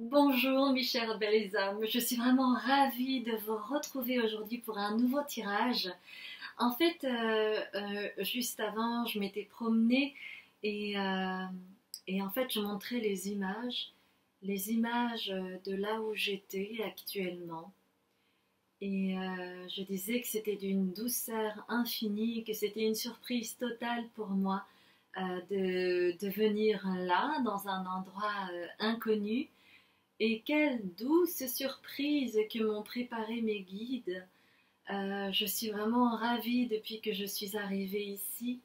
Bonjour mes chères belles âmes, je suis vraiment ravie de vous retrouver aujourd'hui pour un nouveau tirage. En fait, juste avant, je m'étais promenée et, euh, et en fait, je montrais les images de là où j'étais actuellement. Je disais que c'était d'une douceur infinie, que c'était une surprise totale pour moi de venir là, dans un endroit inconnu. Et quelle douce surprise que m'ont préparé mes guides. Je suis vraiment ravie depuis que je suis arrivée ici.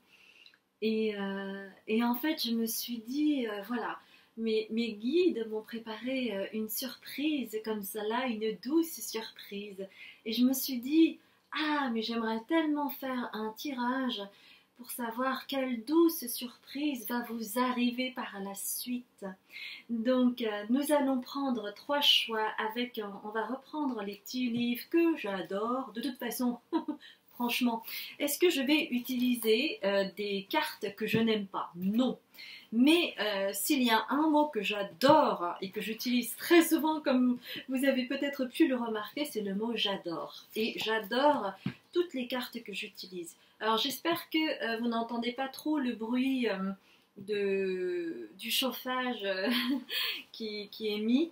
Et en fait, je me suis dit, voilà, mes guides m'ont préparé une surprise comme cela, une douce surprise. Et je me suis dit, ah, mais j'aimerais tellement faire un tirage pour savoir quelle douce surprise va vous arriver par la suite. Donc, nous allons prendre trois choix avec, on va reprendre les petits livres que j'adore. De toute façon, franchement, est-ce que je vais utiliser des cartes que je n'aime pas? Non. Mais s'il y a un mot que j'adore et que j'utilise très souvent, comme vous avez peut-être pu le remarquer, c'est le mot j'adore. Et j'adore toutes les cartes que j'utilise. Alors j'espère que vous n'entendez pas trop le bruit du chauffage qui est mis.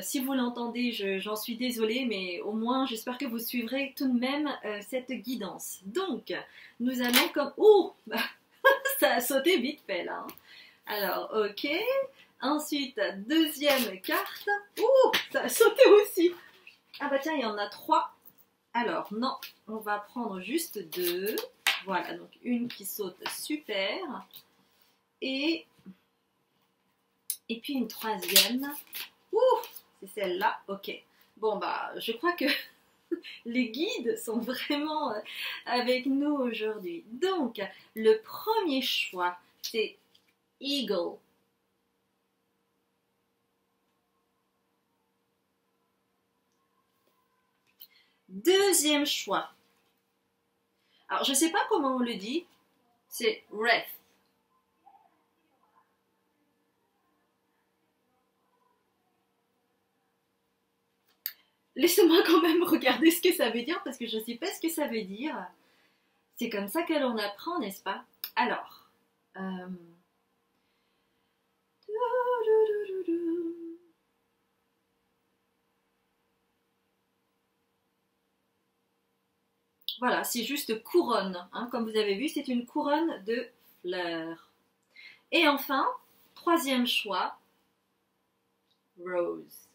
Si vous l'entendez, j'en suis désolée, mais au moins j'espère que vous suivrez tout de même cette guidance. Donc, nous allons comme... Oh, ça a sauté vite fait là. Alors, ok. Ensuite, deuxième carte. Oh, ça a sauté aussi. Ah bah tiens, il y en a trois. Alors, non, on va prendre juste deux. Voilà, donc une qui saute super. Et puis une troisième. Ouh, c'est celle-là, ok. Bon bah, je crois que les guides sont vraiment avec nous aujourd'hui. Donc, le premier choix, c'est Eagle. Deuxième choix. Alors, je ne sais pas comment on le dit, c'est Wraith. Laissez-moi quand même regarder ce que ça veut dire parce que je ne sais pas ce que ça veut dire. C'est comme ça que l'on apprend, n'est-ce pas? Alors, voilà, c'est juste couronne. Hein. Comme vous avez vu, c'est une couronne de fleurs. Et enfin, troisième choix, Rose.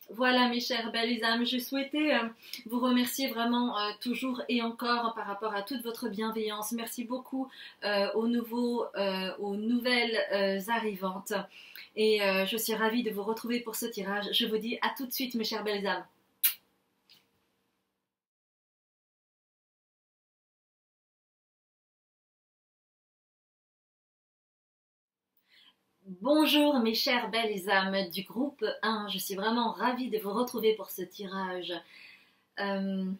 Voilà mes chères belles âmes, je souhaitais vous remercier vraiment toujours et encore par rapport à toute votre bienveillance. Merci beaucoup aux nouvelles arrivantes. Et je suis ravie de vous retrouver pour ce tirage. Je vous dis à tout de suite mes chères belles âmes. Bonjour mes chères belles âmes du groupe 1, je suis vraiment ravie de vous retrouver pour ce tirage. Euh,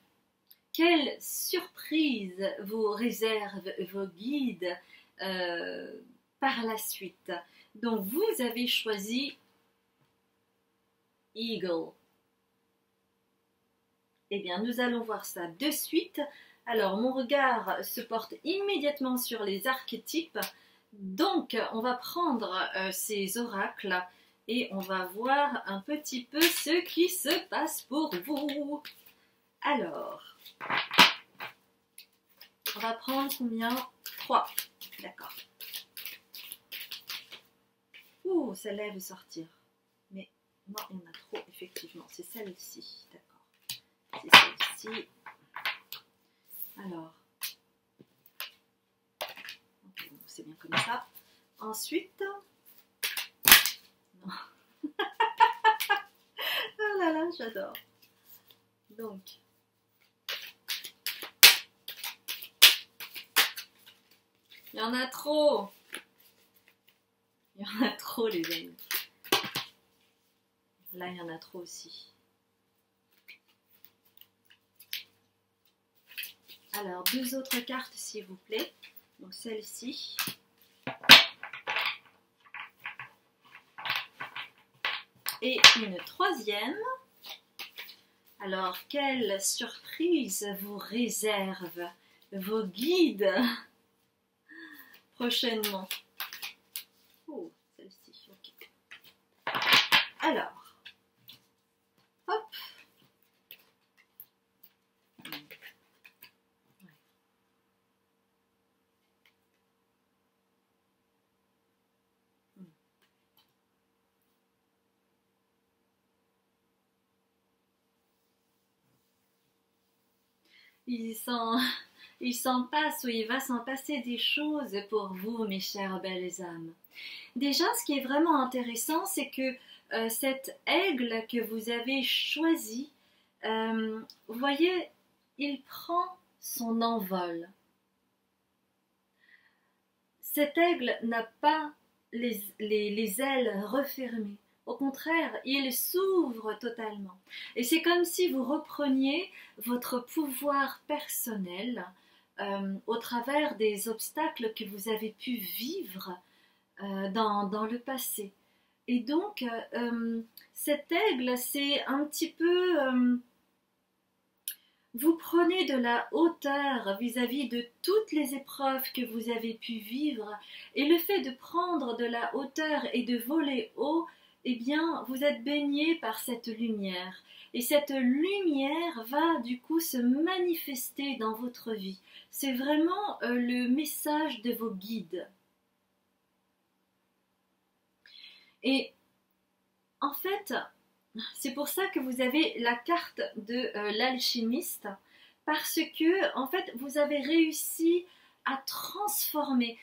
Quelle surprise vous réservent vos guides par la suite? Donc vous avez choisi Eagle. Eh bien nous allons voir ça de suite. Alors mon regard se porte immédiatement sur les archétypes. Donc on va prendre ces oracles et on va voir un petit peu ce qui se passe pour vous. Alors, on va prendre combien? 3. D'accord. Ouh, celle-là veut sortir. Mais moi, il y en a trop, effectivement. C'est celle-ci. D'accord. C'est celle-ci. Alors. Okay, bon, c'est bien comme ça. Ensuite. Non. Ah là là, j'adore. Donc. Il y en a trop. Il y en a trop, les amis. Là, il y en a trop aussi. Alors, deux autres cartes, s'il vous plaît. Donc celle-ci. Et une troisième. Alors, quelle surprise vous réserve vos guides prochainement? Oh, celle-ci, ok. Alors, hop. Il s'en passe ou il va s'en passer des choses pour vous, mes chères belles âmes. Déjà, ce qui est vraiment intéressant, c'est que cet aigle que vous avez choisi, vous voyez, il prend son envol. Cet aigle n'a pas les ailes refermées. Au contraire, il s'ouvre totalement. Et c'est comme si vous repreniez votre pouvoir personnel au travers des obstacles que vous avez pu vivre dans le passé. Et donc, cet aigle, c'est un petit peu... vous prenez de la hauteur vis-à-vis de toutes les épreuves que vous avez pu vivre, et le fait de prendre de la hauteur et de voler haut, eh bien, vous êtes baigné par cette lumière. Et cette lumière va du coup se manifester dans votre vie. C'est vraiment le message de vos guides. Et en fait, c'est pour ça que vous avez la carte de l'alchimiste, parce que en fait vous avez réussi à transformer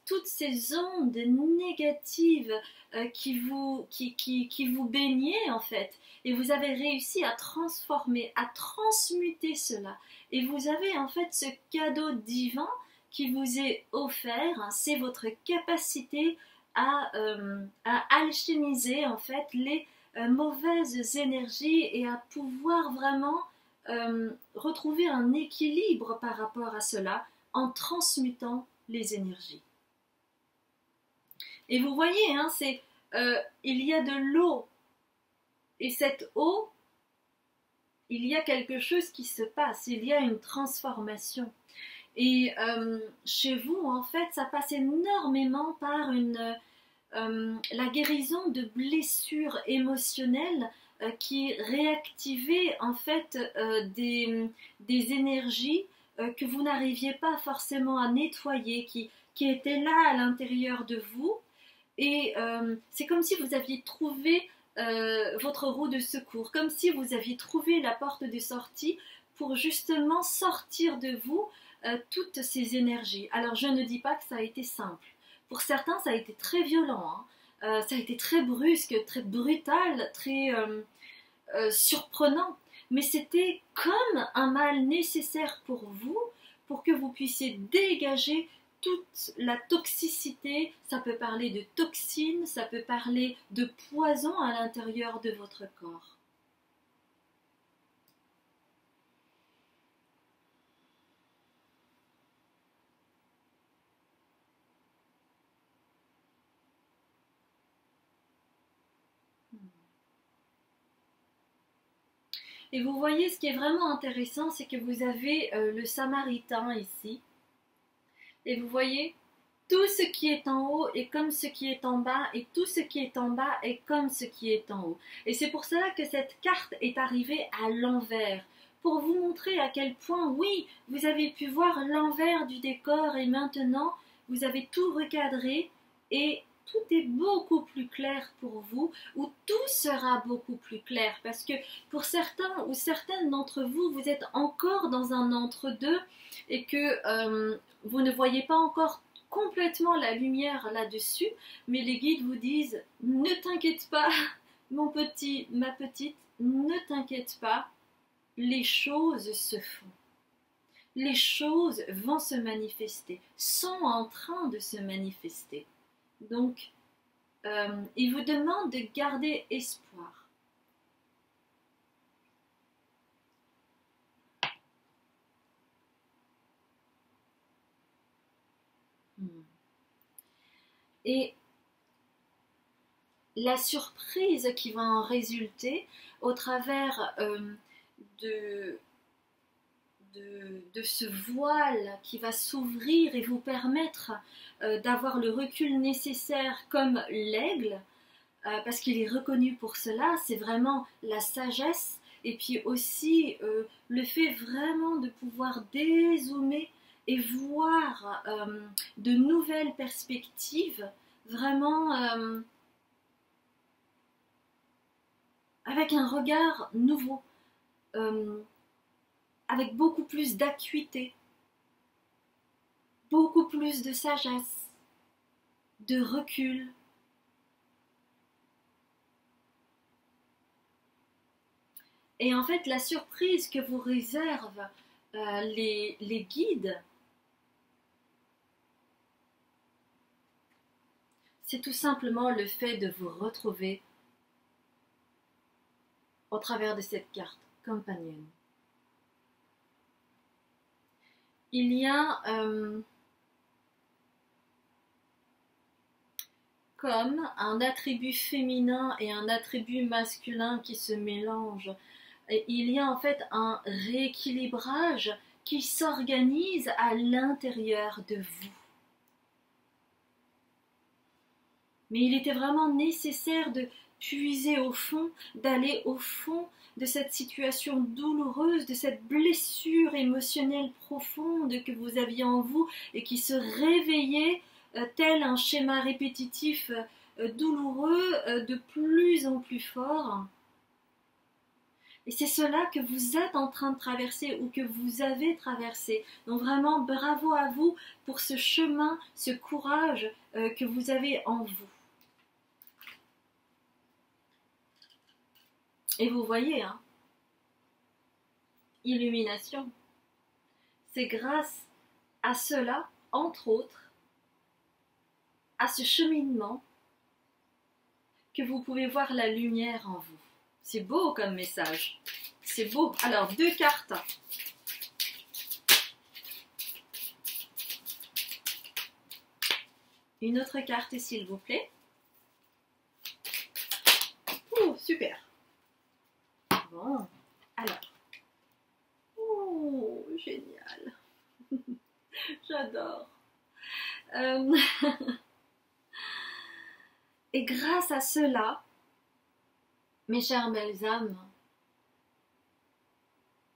toutes ces ondes négatives qui vous baignaient en fait, et vous avez réussi à transformer, à transmuter cela, et vous avez en fait ce cadeau divin qui vous est offert, hein, c'est votre capacité à alchimiser en fait les mauvaises énergies et à pouvoir vraiment retrouver un équilibre par rapport à cela en transmutant les énergies. Et vous voyez, hein, il y a de l'eau, et cette eau, il y a quelque chose qui se passe, il y a une transformation. Et chez vous, en fait, ça passe énormément par la guérison de blessures émotionnelles qui réactivaient en fait des énergies que vous n'arriviez pas forcément à nettoyer, qui étaient là à l'intérieur de vous. Et c'est comme si vous aviez trouvé votre roue de secours, comme si vous aviez trouvé la porte de sortie pour justement sortir de vous toutes ces énergies. Alors je ne dis pas que ça a été simple. Pour certains, ça a été très violent, hein. Ça a été très brusque, très brutal, très surprenant. Mais c'était comme un mal nécessaire pour vous, pour que vous puissiez dégager toute la toxicité. Ça peut parler de toxines, ça peut parler de poison à l'intérieur de votre corps. Et vous voyez, ce qui est vraiment intéressant, c'est que vous avez le Samaritain ici. Et vous voyez, tout ce qui est en haut est comme ce qui est en bas, et tout ce qui est en bas est comme ce qui est en haut. Et c'est pour cela que cette carte est arrivée à l'envers, pour vous montrer à quel point, oui, vous avez pu voir l'envers du décor, et maintenant, vous avez tout recadré, et tout est beaucoup plus clair pour vous, ou tout sera beaucoup plus clair, parce que pour certains ou certaines d'entre vous, vous êtes encore dans un entre-deux, et que vous ne voyez pas encore complètement la lumière là-dessus, mais les guides vous disent « Ne t'inquiète pas, mon petit, ma petite, ne t'inquiète pas, les choses se font. Les choses vont se manifester, sont en train de se manifester. » Donc, il vous demande de garder espoir. Et la surprise qui va en résulter au travers de ce voile qui va s'ouvrir et vous permettre d'avoir le recul nécessaire comme l'aigle, parce qu'il est reconnu pour cela, c'est vraiment la sagesse et puis aussi le fait vraiment de pouvoir dézoomer et voir de nouvelles perspectives, vraiment avec un regard nouveau, avec beaucoup plus d'acuité, beaucoup plus de sagesse, de recul. Et en fait, la surprise que vous réservent les guides, c'est tout simplement le fait de vous retrouver au travers de cette carte Companion. Il y a comme un attribut féminin et un attribut masculin qui se mélangent. Et il y a en fait un rééquilibrage qui s'organise à l'intérieur de vous. Mais il était vraiment nécessaire de puiser au fond, d'aller au fond de cette situation douloureuse, de cette blessure émotionnelle profonde que vous aviez en vous et qui se réveillait tel un schéma répétitif douloureux de plus en plus fort. Et c'est cela que vous êtes en train de traverser ou que vous avez traversé. Donc vraiment, bravo à vous pour ce chemin, ce courage que vous avez en vous. Et vous voyez, hein, illumination. C'est grâce à cela, entre autres, à ce cheminement, que vous pouvez voir la lumière en vous. C'est beau comme message. C'est beau. Alors, 2 cartes. Une autre carte, s'il vous plaît. Oh, super. Bon, alors. Oh, génial. J'adore. Et grâce à cela, mes chères belles âmes,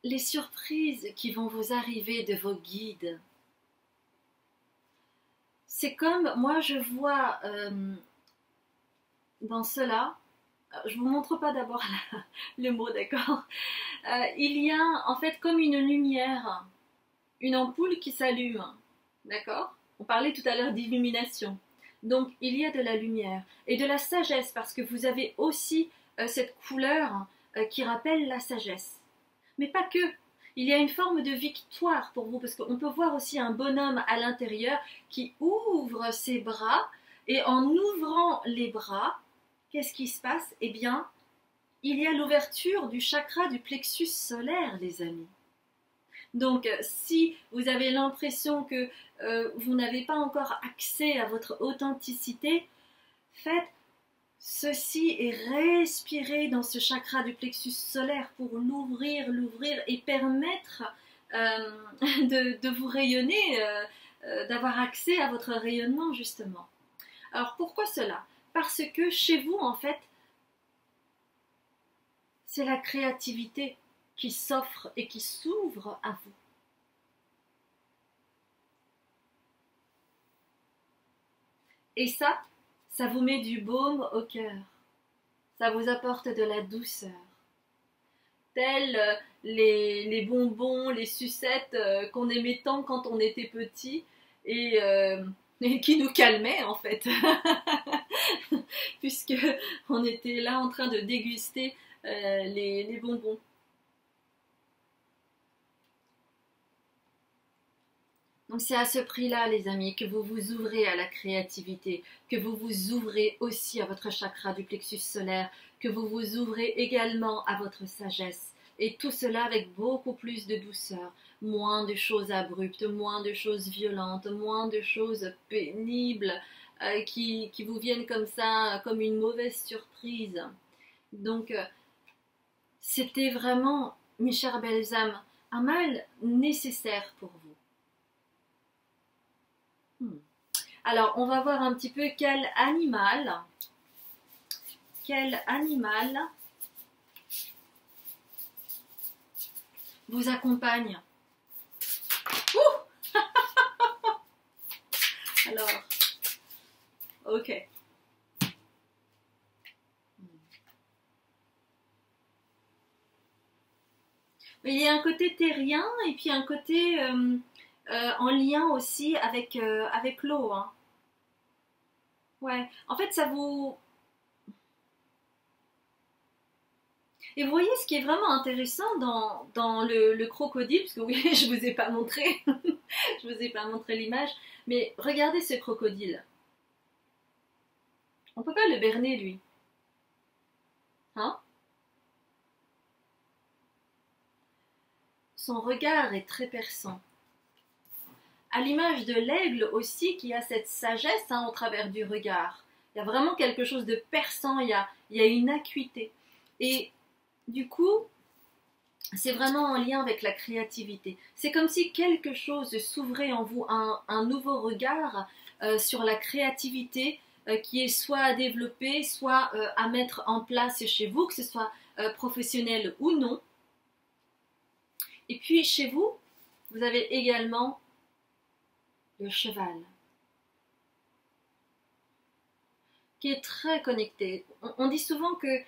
les surprises qui vont vous arriver de vos guides, c'est comme, moi je vois dans cela, je vous montre pas d'abord le mot, d'accord, il y a en fait comme une lumière, une ampoule qui s'allume, d'accord. On parlait tout à l'heure d'illumination, donc il y a de la lumière et de la sagesse parce que vous avez aussi cette couleur qui rappelle la sagesse. Mais pas que. Il y a une forme de victoire pour vous, parce qu'on peut voir aussi un bonhomme à l'intérieur qui ouvre ses bras, et en ouvrant les bras, qu'est-ce qui se passe? Eh bien, il y a l'ouverture du chakra du plexus solaire, les amis. Donc, si vous avez l'impression que vous n'avez pas encore accès à votre authenticité, faites ceci et respirez dans ce chakra du plexus solaire pour l'ouvrir et permettre de vous rayonner, d'avoir accès à votre rayonnement justement. Alors pourquoi cela? Parce que chez vous en fait, c'est la créativité qui s'offre et qui s'ouvre à vous. Et ça vous met du baume au cœur, ça vous apporte de la douceur, tels les bonbons, les sucettes qu'on aimait tant quand on était petit et qui nous calmaient en fait, puisque on était là en train de déguster les bonbons. Donc c'est à ce prix-là, les amis, que vous vous ouvrez à la créativité, que vous vous ouvrez aussi à votre chakra du plexus solaire, que vous vous ouvrez également à votre sagesse, Et tout cela avec beaucoup plus de douceur, moins de choses abruptes, moins de choses violentes, moins de choses pénibles qui vous viennent comme ça, comme une mauvaise surprise. Donc, c'était vraiment, mes chères belles âmes, un mal nécessaire pour vous. Alors, on va voir un petit peu quel animal vous accompagne. Ouh. Alors, ok. Il y a un côté terrien et puis un côté en lien aussi avec, avec l'eau. Hein. Ouais, en fait, ça vous... Et vous voyez ce qui est vraiment intéressant dans le crocodile, parce que oui, je vous ai pas montré, je vous ai pas montré l'image, mais regardez ce crocodile. On peut pas le berner, lui. Hein? Son regard est très perçant. À l'image de l'aigle aussi, qui a cette sagesse hein, au travers du regard. Il y a vraiment quelque chose de perçant, il y a une acuité. Et du coup, c'est vraiment en lien avec la créativité. C'est comme si quelque chose s'ouvrait en vous, un nouveau regard sur la créativité qui est soit à développer, soit à mettre en place chez vous, que ce soit professionnel ou non. Et puis chez vous, vous avez également le cheval, qui est très connecté. On dit souvent que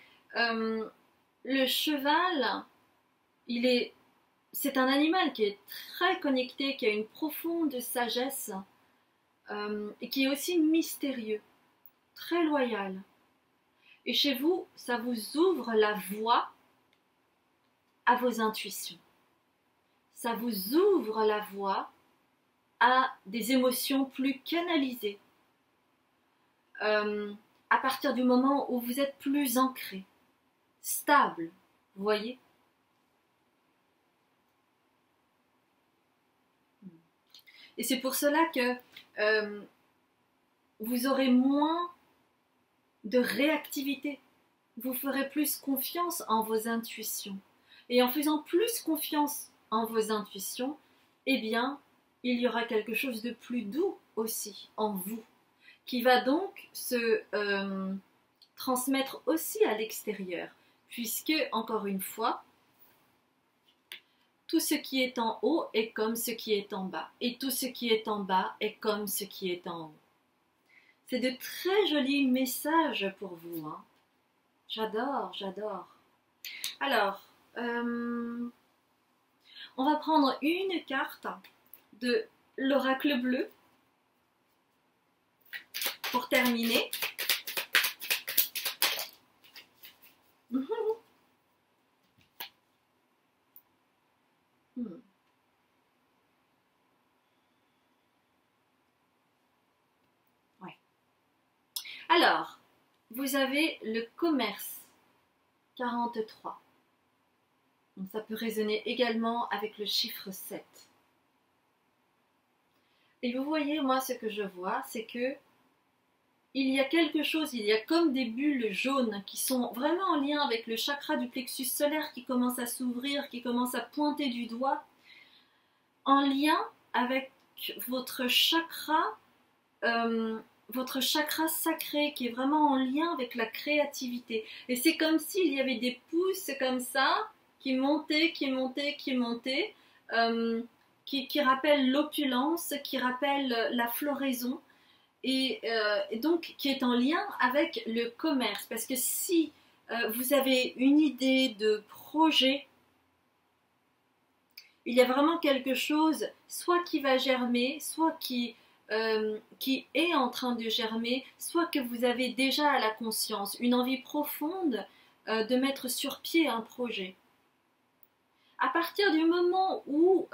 le cheval, c'est un animal qui est très connecté, qui a une profonde sagesse et qui est aussi mystérieux, très loyal. Et chez vous, ça vous ouvre la voie à vos intuitions. Ça vous ouvre la voie à des émotions plus canalisées. À partir du moment où vous êtes plus ancré, stable, vous voyez? Et c'est pour cela que vous aurez moins de réactivité. Vous ferez plus confiance en vos intuitions. Et en faisant plus confiance en vos intuitions, eh bien, il y aura quelque chose de plus doux aussi en vous, qui va donc se transmettre aussi à l'extérieur, puisque, encore une fois, tout ce qui est en haut est comme ce qui est en bas, et tout ce qui est en bas est comme ce qui est en haut. C'est de très jolis messages pour vous. Hein. J'adore, j'adore. Alors, on va prendre une carte de l'oracle bleu pour terminer. Ouais. Alors, vous avez le commerce 43. Donc ça peut résonner également avec le chiffre 7. Et vous voyez, moi, ce que je vois, c'est que il y a quelque chose, il y a comme des bulles jaunes qui sont vraiment en lien avec le chakra du plexus solaire qui commence à s'ouvrir, qui commence à pointer du doigt, en lien avec votre chakra sacré qui est vraiment en lien avec la créativité. Et c'est comme s'il y avait des pouces comme ça qui montaient, qui rappellent l'opulence, qui rappellent la floraison. Et donc qui est en lien avec le commerce. Parce que si vous avez une idée de projet, il y a vraiment quelque chose, soit qui va germer, soit qui est en train de germer, soit que vous avez déjà à la conscience, une envie profonde de mettre sur pied un projet. À partir du moment où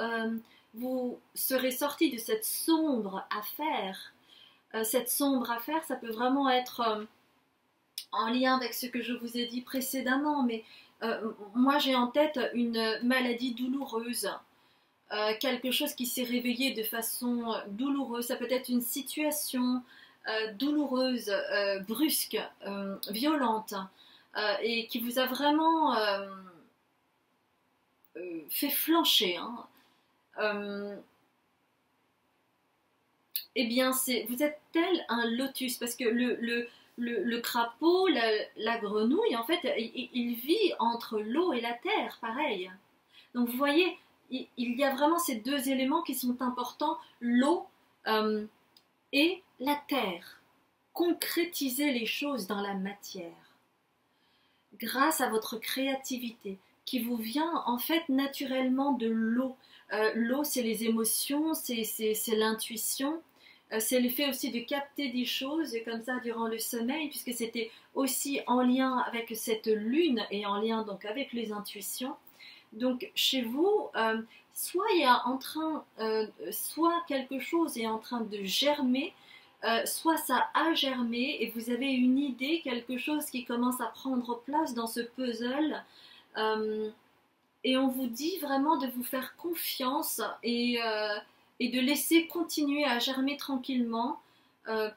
vous serez sorti de cette sombre affaire, ça peut vraiment être en lien avec ce que je vous ai dit précédemment, mais Moi, j'ai en tête une maladie douloureuse, quelque chose qui s'est réveillé de façon douloureuse. Ça peut être une situation douloureuse, brusque, violente, et qui vous a vraiment fait flancher, hein. Euh, eh bien, vous êtes tel un lotus, parce que le crapaud, la grenouille, en fait, il vit entre l'eau et la terre, pareil. Donc, vous voyez, il y a vraiment ces deux éléments qui sont importants, l'eau euh, et la terre. Concrétiser les choses dans la matière, grâce à votre créativité, qui vous vient en fait naturellement de l'eau. L'eau, c'est les émotions, c'est l'intuition, c'est le fait aussi de capter des choses comme ça durant le sommeil, puisque c'était aussi en lien avec cette lune et en lien donc avec les intuitions. Donc chez vous, soit il y a en train, soit quelque chose est en train de germer, soit ça a germé et vous avez une idée, quelque chose qui commence à prendre place dans ce puzzle. euh, et on vous dit vraiment de vous faire confiance et de laisser continuer à germer tranquillement,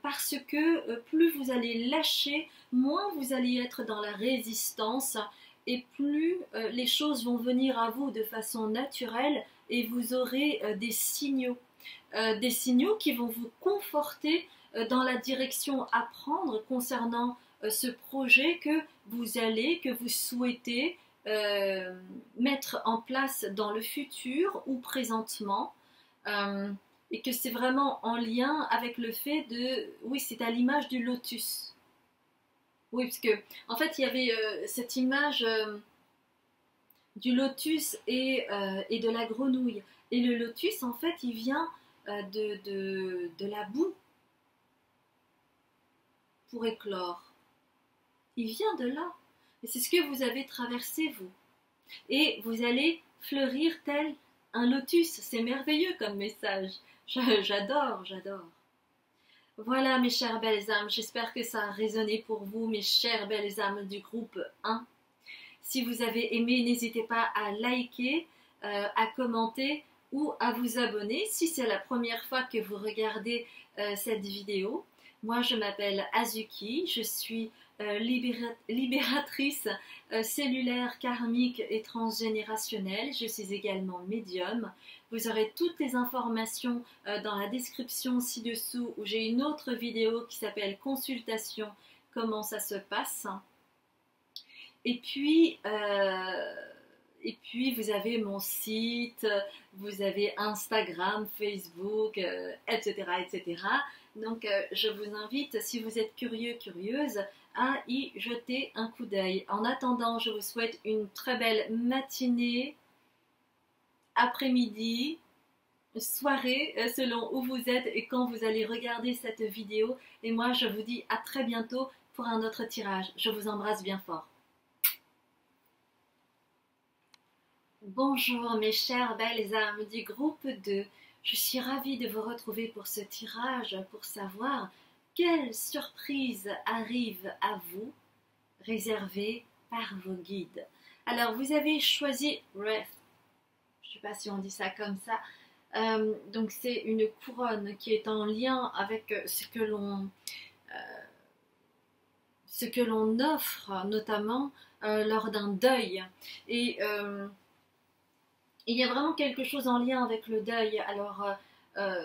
parce que plus vous allez lâcher, moins vous allez être dans la résistance et plus les choses vont venir à vous de façon naturelle et vous aurez des signaux qui vont vous conforter dans la direction à prendre concernant ce projet que vous souhaitez mettre en place dans le futur ou présentement, euh, et que c'est vraiment en lien avec le fait de, oui, c'est à l'image du lotus. Oui, parce que en fait, il y avait cette image du lotus et de la grenouille. Et le lotus, en fait, il vient de la boue pour éclore. Il vient de là. Et c'est ce que vous avez traversé, vous. Et vous allez fleurir tel un lotus. C'est merveilleux comme message. J'adore, j'adore. Voilà, mes chères belles âmes, j'espère que ça a résonné pour vous, mes chères belles âmes du groupe 1. Si vous avez aimé, n'hésitez pas à liker, à commenter ou à vous abonner si c'est la première fois que vous regardez cette vidéo. Moi, je m'appelle Azuki, je suis libératrice cellulaire, karmique et transgénérationnelle. Je suis également médium. Vous aurez toutes les informations dans la description ci-dessous où j'ai une autre vidéo qui s'appelle Consultation, comment ça se passe. Et puis, vous avez mon site, vous avez Instagram, Facebook, etc., etc. Donc, je vous invite, si vous êtes curieux, curieuse, à y jeter un coup d'œil. En attendant, je vous souhaite une très belle matinée, après-midi, soirée, selon où vous êtes et quand vous allez regarder cette vidéo. Et moi, je vous dis à très bientôt pour un autre tirage. Je vous embrasse bien fort. Bonjour mes chères belles âmes du groupe 2, je suis ravie de vous retrouver pour ce tirage pour savoir quelle surprise arrive à vous, réservée par vos guides. Alors vous avez choisi Wreath, je ne sais pas si on dit ça comme ça, donc c'est une couronne qui est en lien avec ce que l'on offre notamment lors d'un deuil. Et il y a vraiment quelque chose en lien avec le deuil. Alors,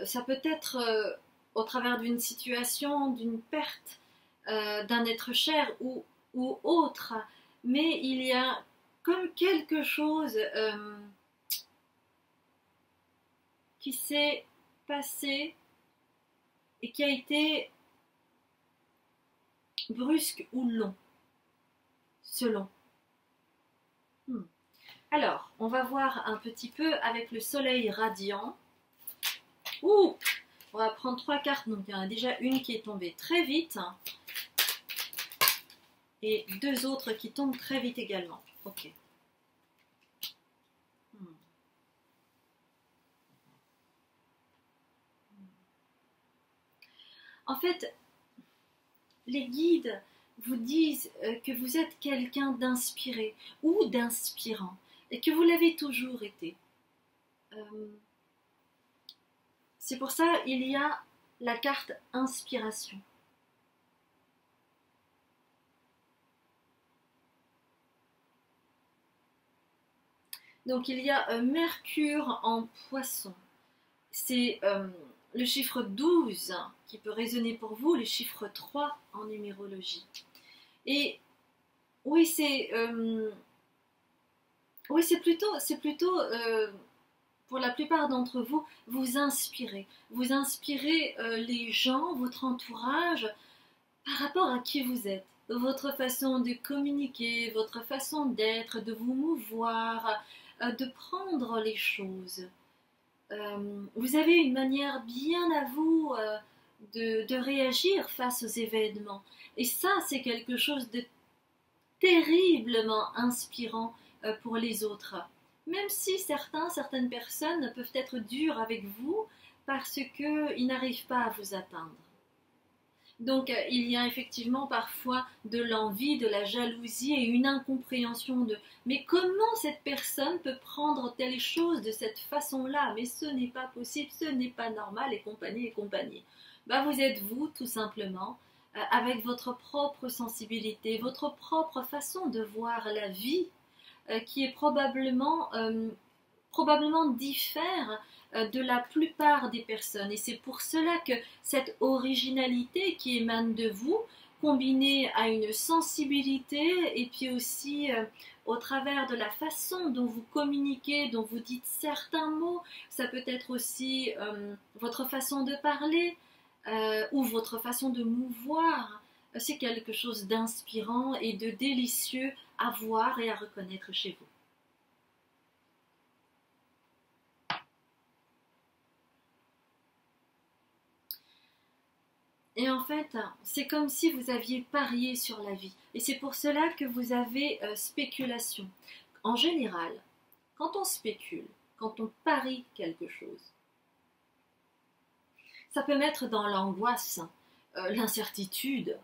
ça peut être au travers d'une situation, d'une perte d'un être cher ou autre, mais il y a comme quelque chose qui s'est passé et qui a été brusque ou long, selon. Alors, on va voir un petit peu avec le soleil radiant. Ouh, on va prendre 3 cartes. Donc, il y en a déjà une qui est tombée très vite. Et 2 autres qui tombent très vite également. Ok. En fait, les guides vous disent que vous êtes quelqu'un d'inspiré ou d'inspirant et que vous l'avez toujours été. C'est pour ça il y a la carte inspiration. Donc il y a Mercure en poisson. C'est le chiffre 12 qui peut résonner pour vous, le chiffre 3 en numérologie. Et oui, c'est plutôt pour la plupart d'entre vous, vous inspirez. Vous inspirez les gens, votre entourage, par rapport à qui vous êtes. Votre façon de communiquer, votre façon d'être, de vous mouvoir, de prendre les choses. Vous avez une manière bien à vous de réagir face aux événements. Et ça, c'est quelque chose de terriblement inspirant pour les autres. Même si certaines personnes peuvent être dures avec vous parce qu'ils n'arrivent pas à vous atteindre. Donc il y a effectivement parfois de l'envie, de la jalousie et une incompréhension de mais comment cette personne peut prendre telle chose de cette façon-là? Mais ce n'est pas possible, ce n'est pas normal et compagnie et compagnie. Bah, vous êtes vous tout simplement avec votre propre sensibilité, votre propre façon de voir la vie qui est probablement diffère de la plupart des personnes. Et c'est pour cela que cette originalité qui émane de vous, combinée à une sensibilité et puis aussi au travers de la façon dont vous communiquez, dont vous dites certains mots, ça peut être aussi votre façon de parler ou votre façon de mouvoir. C'est quelque chose d'inspirant et de délicieux à voir et à reconnaître chez vous. Et en fait, c'est comme si vous aviez parié sur la vie. Et c'est pour cela que vous avez spéculation. En général, quand on spécule, quand on parie quelque chose, ça peut mettre dans l'angoisse, l'incertitude.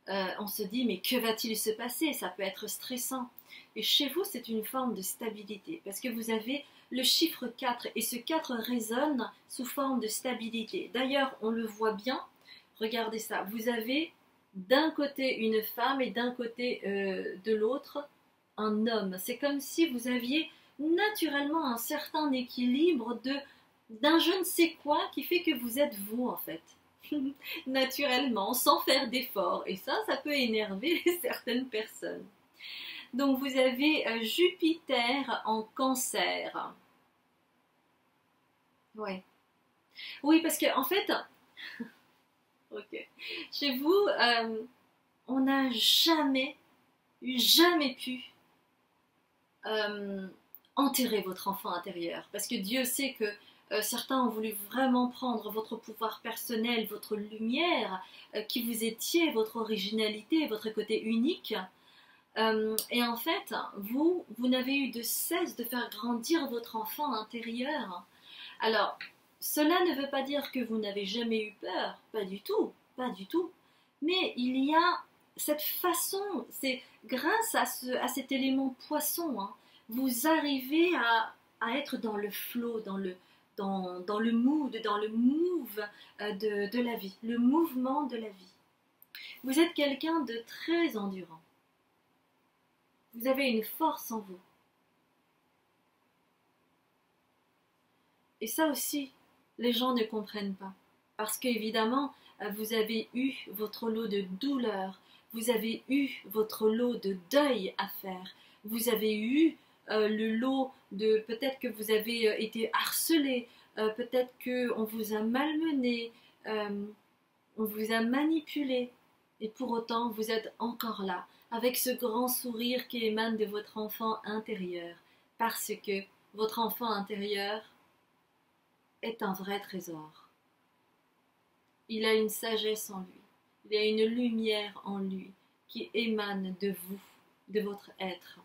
On se dit, mais que va-t-il se passer? Ça peut être stressant. Et chez vous, c'est une forme de stabilité, parce que vous avez le chiffre 4, et ce 4 résonne sous forme de stabilité. D'ailleurs, on le voit bien. Regardez ça, vous avez d'un côté une femme et d'un côté de l'autre un homme. C'est comme si vous aviez naturellement un certain équilibre d'un je ne sais quoi qui fait que vous êtes vous en fait. Naturellement, sans faire d'efforts. Et ça peut énerver certaines personnes. Donc vous avez Jupiter en Cancer. Ouais. Oui, parce que en fait... Ok. Chez vous, on n'a jamais pu enterrer votre enfant intérieur. Parce que Dieu sait que certains ont voulu vraiment prendre votre pouvoir personnel, votre lumière, qui vous étiez, votre originalité, votre côté unique. Et en fait, vous n'avez eu de cesse de faire grandir votre enfant intérieur. Alors, cela ne veut pas dire que vous n'avez jamais eu peur, pas du tout, pas du tout. Mais il y a cette façon, c'est grâce à cet élément poisson, hein, vous arrivez à être dans le flow, dans le mood, dans le move de la vie, le mouvement de la vie. Vous êtes quelqu'un de très endurant. Vous avez une force en vous. Et ça aussi, les gens ne comprennent pas. Parce qu'évidemment, vous avez eu votre lot de douleurs, vous avez eu votre lot de deuil à faire, vous avez eu le lot de peut-être que vous avez été harcelé, peut-être qu'on vous a malmené, on vous a manipulé, et pour autant vous êtes encore là, avec ce grand sourire qui émane de votre enfant intérieur, parce que votre enfant intérieur est un vrai trésor. Il a une sagesse en lui, il a une lumière en lui qui émane de vous, de votre être.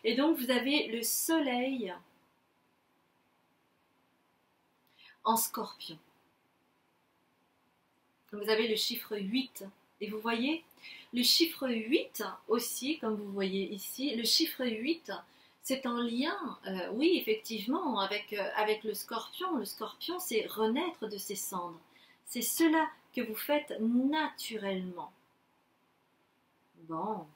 Et donc vous avez le soleil en Scorpion. Vous avez le chiffre 8 Et vous voyez, le chiffre 8 aussi, comme vous voyez ici, le chiffre 8, c'est en lien, oui, effectivement, avec le scorpion. Le scorpion, c'est renaître de ses cendres. C'est cela que vous faites naturellement. Bon.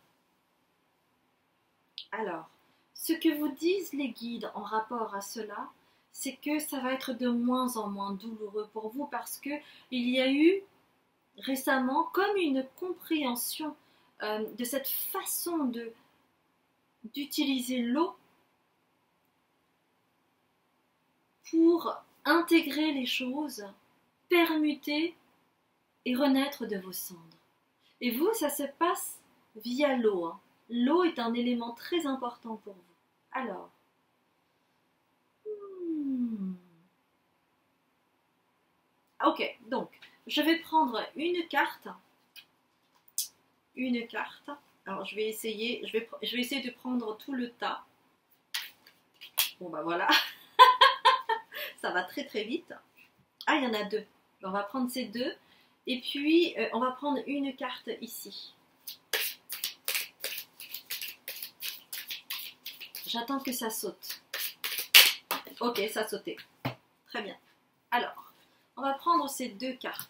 Alors, ce que vous disent les guides en rapport à cela, c'est que ça va être de moins en moins douloureux pour vous parce que il y a eu récemment comme une compréhension de cette façon d'utiliser l'eau pour intégrer les choses, permuter et renaître de vos cendres. Et vous, ça se passe via l'eau. Hein. L'eau est un élément très important pour vous. Alors, ok, donc, je vais prendre une carte. Une carte. Alors, je vais essayer de prendre tout le tas. Bon, bah voilà. Ça va très très vite. Ah, il y en a deux. On va prendre ces deux. Et puis, on va prendre une carte ici. J'attends que ça saute. Ok, ça a sauté. Très bien. Alors, on va prendre ces deux cartes.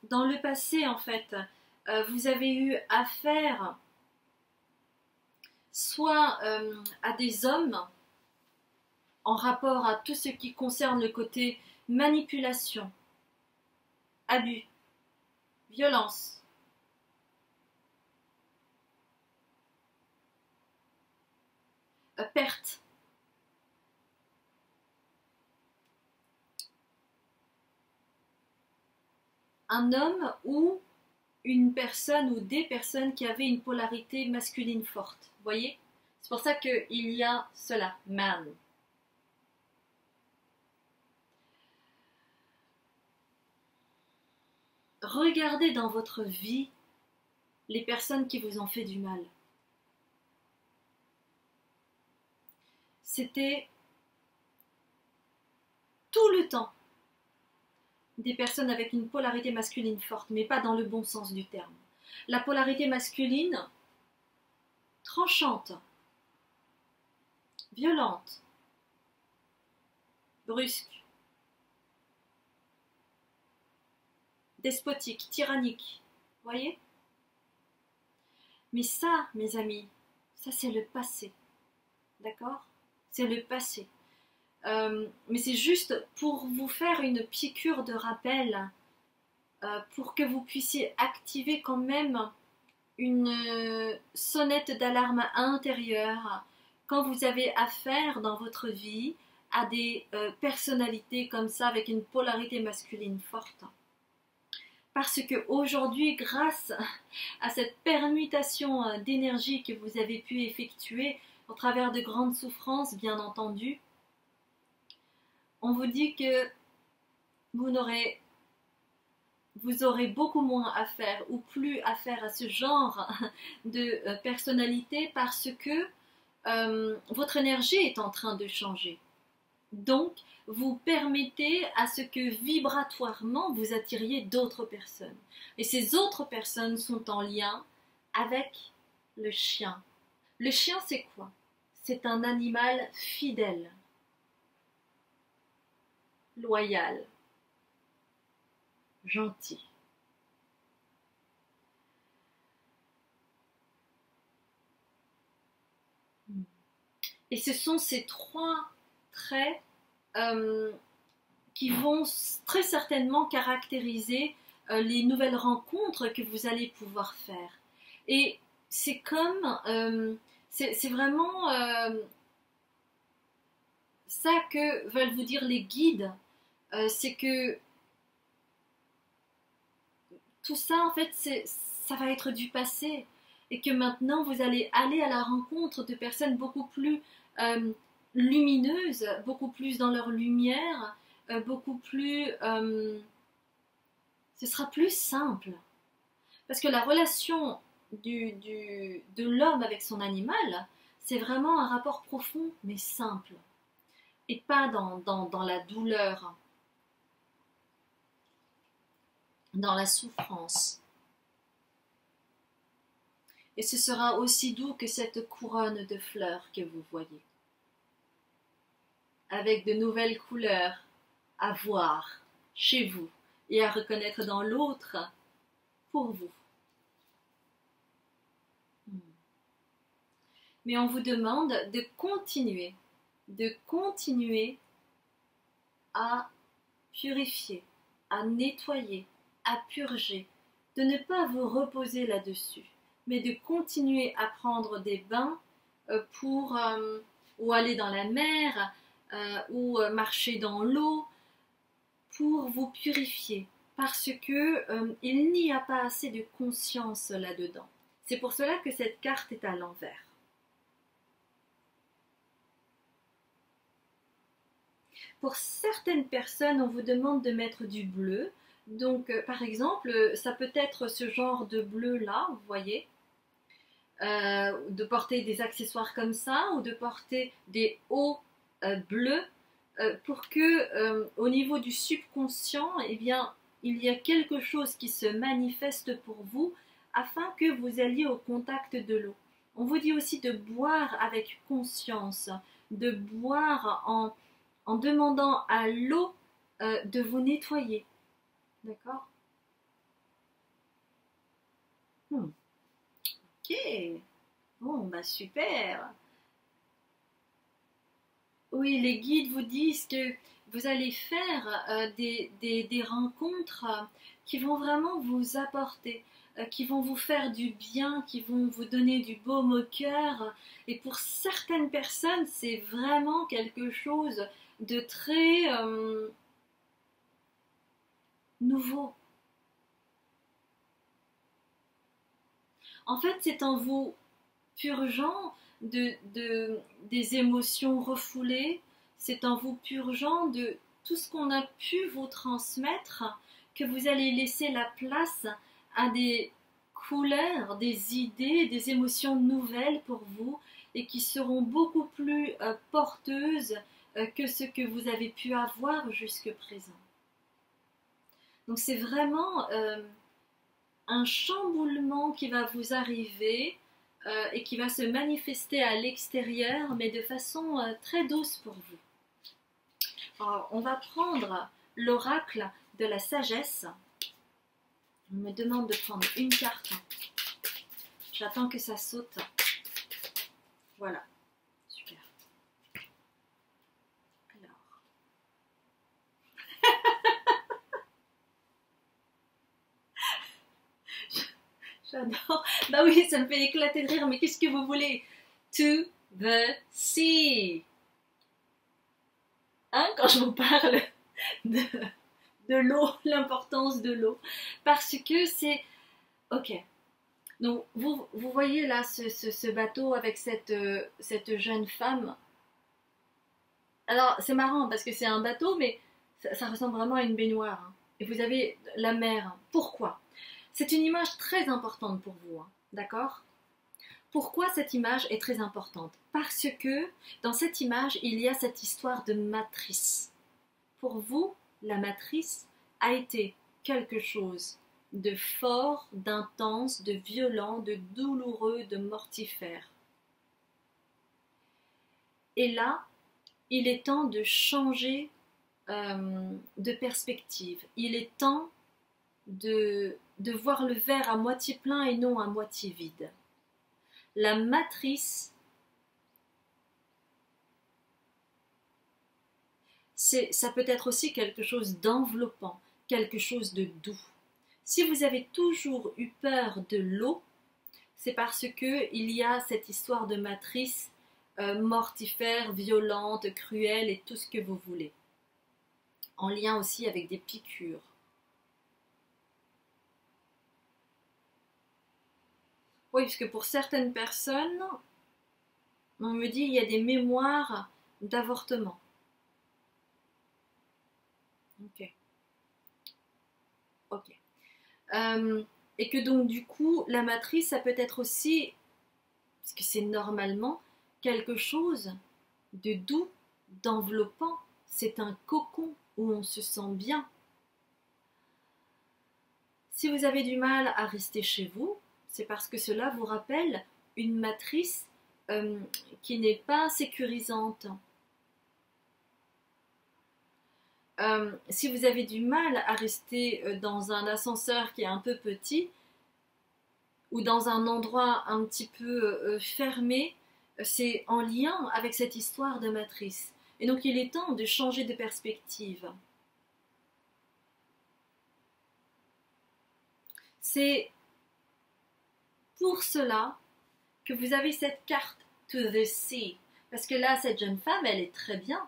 Dans le passé, en fait, vous avez eu affaire soit à des hommes en rapport à tout ce qui concerne le côté manipulation, abus, violence. Perte. Un homme ou une personne ou des personnes qui avaient une polarité masculine forte. Vous voyez? C'est pour ça qu'il y a cela, man. Regardez dans votre vie les personnes qui vous ont fait du mal. C'était tout le temps des personnes avec une polarité masculine forte, mais pas dans le bon sens du terme. La polarité masculine tranchante, violente, brusque, despotique, tyrannique. Vous voyez? Mais ça, mes amis, ça c'est le passé. D'accord? C'est le passé. Mais c'est juste pour vous faire une piqûre de rappel, pour que vous puissiez activer quand même une sonnette d'alarme intérieure quand vous avez affaire dans votre vie à des personnalités comme ça avec une polarité masculine forte. Parce que aujourd'hui, grâce à cette permutation d'énergie que vous avez pu effectuer au travers de grandes souffrances, bien entendu, on vous dit que vous aurez beaucoup moins affaire ou plus affaire à ce genre de personnalité parce que votre énergie est en train de changer. Donc, vous permettez à ce que vibratoirement vous attiriez d'autres personnes. Et ces autres personnes sont en lien avec le chien. Le chien, c'est quoi? C'est un animal fidèle, loyal, gentil. Et ce sont ces trois traits qui vont très certainement caractériser les nouvelles rencontres que vous allez pouvoir faire. Et c'est comme, c'est vraiment ça que veulent vous dire les guides, c'est que tout ça en fait, ça va être du passé et que maintenant vous allez aller à la rencontre de personnes beaucoup plus lumineuses, beaucoup plus dans leur lumière, beaucoup plus... ce sera plus simple. Parce que la relation de l'homme avec son animal, c'est vraiment un rapport profond mais simple. Et pas dans la douleur. dans la souffrance. Et ce sera aussi doux que cette couronne de fleurs que vous voyez, avec de nouvelles couleurs à voir chez vous et à reconnaître dans l'autre pour vous. Mais on vous demande de continuer à purifier, à nettoyer, à purger, de ne pas vous reposer là-dessus, mais de continuer à prendre des bains ou aller dans la mer ou marcher dans l'eau pour vous purifier, parce que il n'y a pas assez de conscience là-dedans. C'est pour cela que cette carte est à l'envers. Pour certaines personnes, on vous demande de mettre du bleu. Donc, par exemple, ça peut être ce genre de bleu-là, vous voyez, de porter des accessoires comme ça ou de porter des hauts bleus pour que, au niveau du subconscient, eh bien, il y a quelque chose qui se manifeste pour vous afin que vous alliez au contact de l'eau. On vous dit aussi de boire avec conscience, de boire en demandant à l'eau de vous nettoyer. D'accord? Ok. Bon, bah super. Oui, les guides vous disent que vous allez faire des rencontres qui vont vraiment vous apporter, qui vont vous faire du bien, qui vont vous donner du baume au cœur. Et pour certaines personnes, c'est vraiment quelque chose de très nouveau. En fait, c'est en vous purgeant des émotions refoulées, c'est en vous purgeant de tout ce qu'on a pu vous transmettre que vous allez laisser la place à des couleurs, des idées, des émotions nouvelles pour vous et qui seront beaucoup plus porteuses que ce que vous avez pu avoir jusque présent. Donc c'est vraiment un chamboulement qui va vous arriver et qui va se manifester à l'extérieur, mais de façon très douce pour vous. Alors, on va prendre l'oracle de la sagesse. On me demande de prendre une carte. J'attends que ça saute. Voilà, super. Alors. J'adore. Bah oui, ça me fait éclater de rire, mais qu'est-ce que vous voulez? To the sea. Hein, quand je vous parle de, de l'eau, l'importance de l'eau. Parce que c'est... Ok. Donc, vous voyez là ce bateau avec cette jeune femme. Alors, c'est marrant parce que c'est un bateau, mais ça ressemble vraiment à une baignoire. Hein. Et vous avez la mer. Pourquoi? C'est une image très importante pour vous, hein, d'accord? Pourquoi cette image est très importante? Parce que dans cette image, il y a cette histoire de matrice. Pour vous, la matrice a été quelque chose de fort, d'intense, de violent, de douloureux, de mortifère. Et là, il est temps de changer de perspective. Il est temps de voir le verre à moitié plein et non à moitié vide. La matrice, ça peut être aussi quelque chose d'enveloppant, quelque chose de doux. Si vous avez toujours eu peur de l'eau, c'est parce que il y a cette histoire de matrice mortifère, violente, cruelle et tout ce que vous voulez. En lien aussi avec des piqûres. Oui, parce que pour certaines personnes, on me dit il y a des mémoires d'avortement. Ok. Ok. Et que donc du coup, la matrice, ça peut être aussi, parce que c'est normalement quelque chose de doux, d'enveloppant. C'est un cocon où on se sent bien. Si vous avez du mal à rester chez vous, c'est parce que cela vous rappelle une matrice qui n'est pas sécurisante. Si vous avez du mal à rester dans un ascenseur qui est un peu petit ou dans un endroit un petit peu fermé, c'est en lien avec cette histoire de matrice. Et donc il est temps de changer de perspective. C'est pour cela que vous avez cette carte to the sea. Parce que là, cette jeune femme, elle est très bien.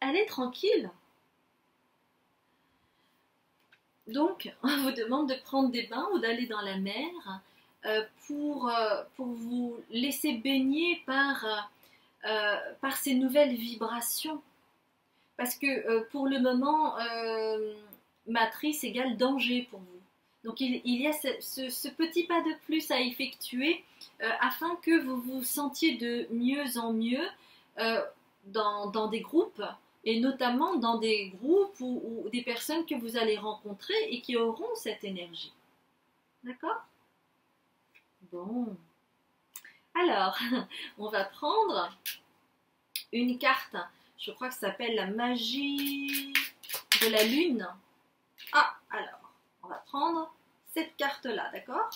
Elle est tranquille. Donc, on vous demande de prendre des bains ou d'aller dans la mer pour vous laisser baigner par ces nouvelles vibrations. Parce que pour le moment, matrice égale danger pour vous. Donc il y a ce petit pas de plus à effectuer afin que vous vous sentiez de mieux en mieux dans des groupes, et notamment dans des groupes ou des personnes que vous allez rencontrer et qui auront cette énergie. D'accord? Bon. Alors, on va prendre une carte, je crois que ça s'appelle la magie de la lune. Ah, alors, on va prendre cette carte-là, d'accord?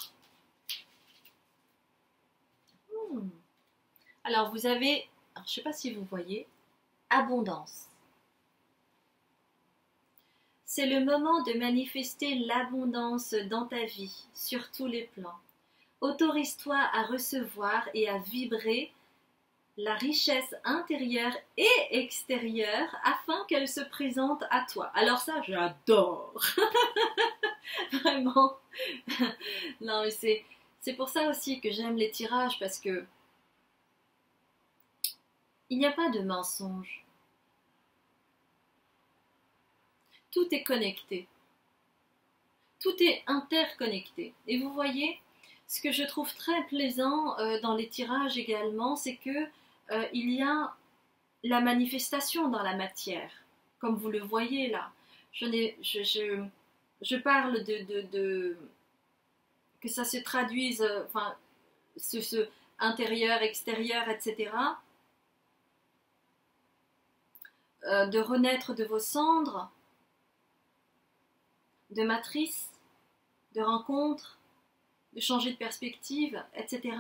Alors, vous avez, alors, je ne sais pas si vous voyez, abondance. C'est le moment de manifester l'abondance dans ta vie, sur tous les plans. Autorise-toi à recevoir et à vibrer la richesse intérieure et extérieure afin qu'elle se présente à toi. Alors ça, j'adore. Vraiment. Non, mais c'est pour ça aussi que j'aime les tirages, parce que il n'y a pas de mensonge. Tout est connecté. Tout est interconnecté. Et vous voyez, ce que je trouve très plaisant dans les tirages également, c'est que il y a la manifestation dans la matière, comme vous le voyez là. Je parle de que ça se traduise, enfin, ce intérieur, extérieur, etc. De renaître de vos cendres, de matrices, de rencontres, de changer de perspective, etc.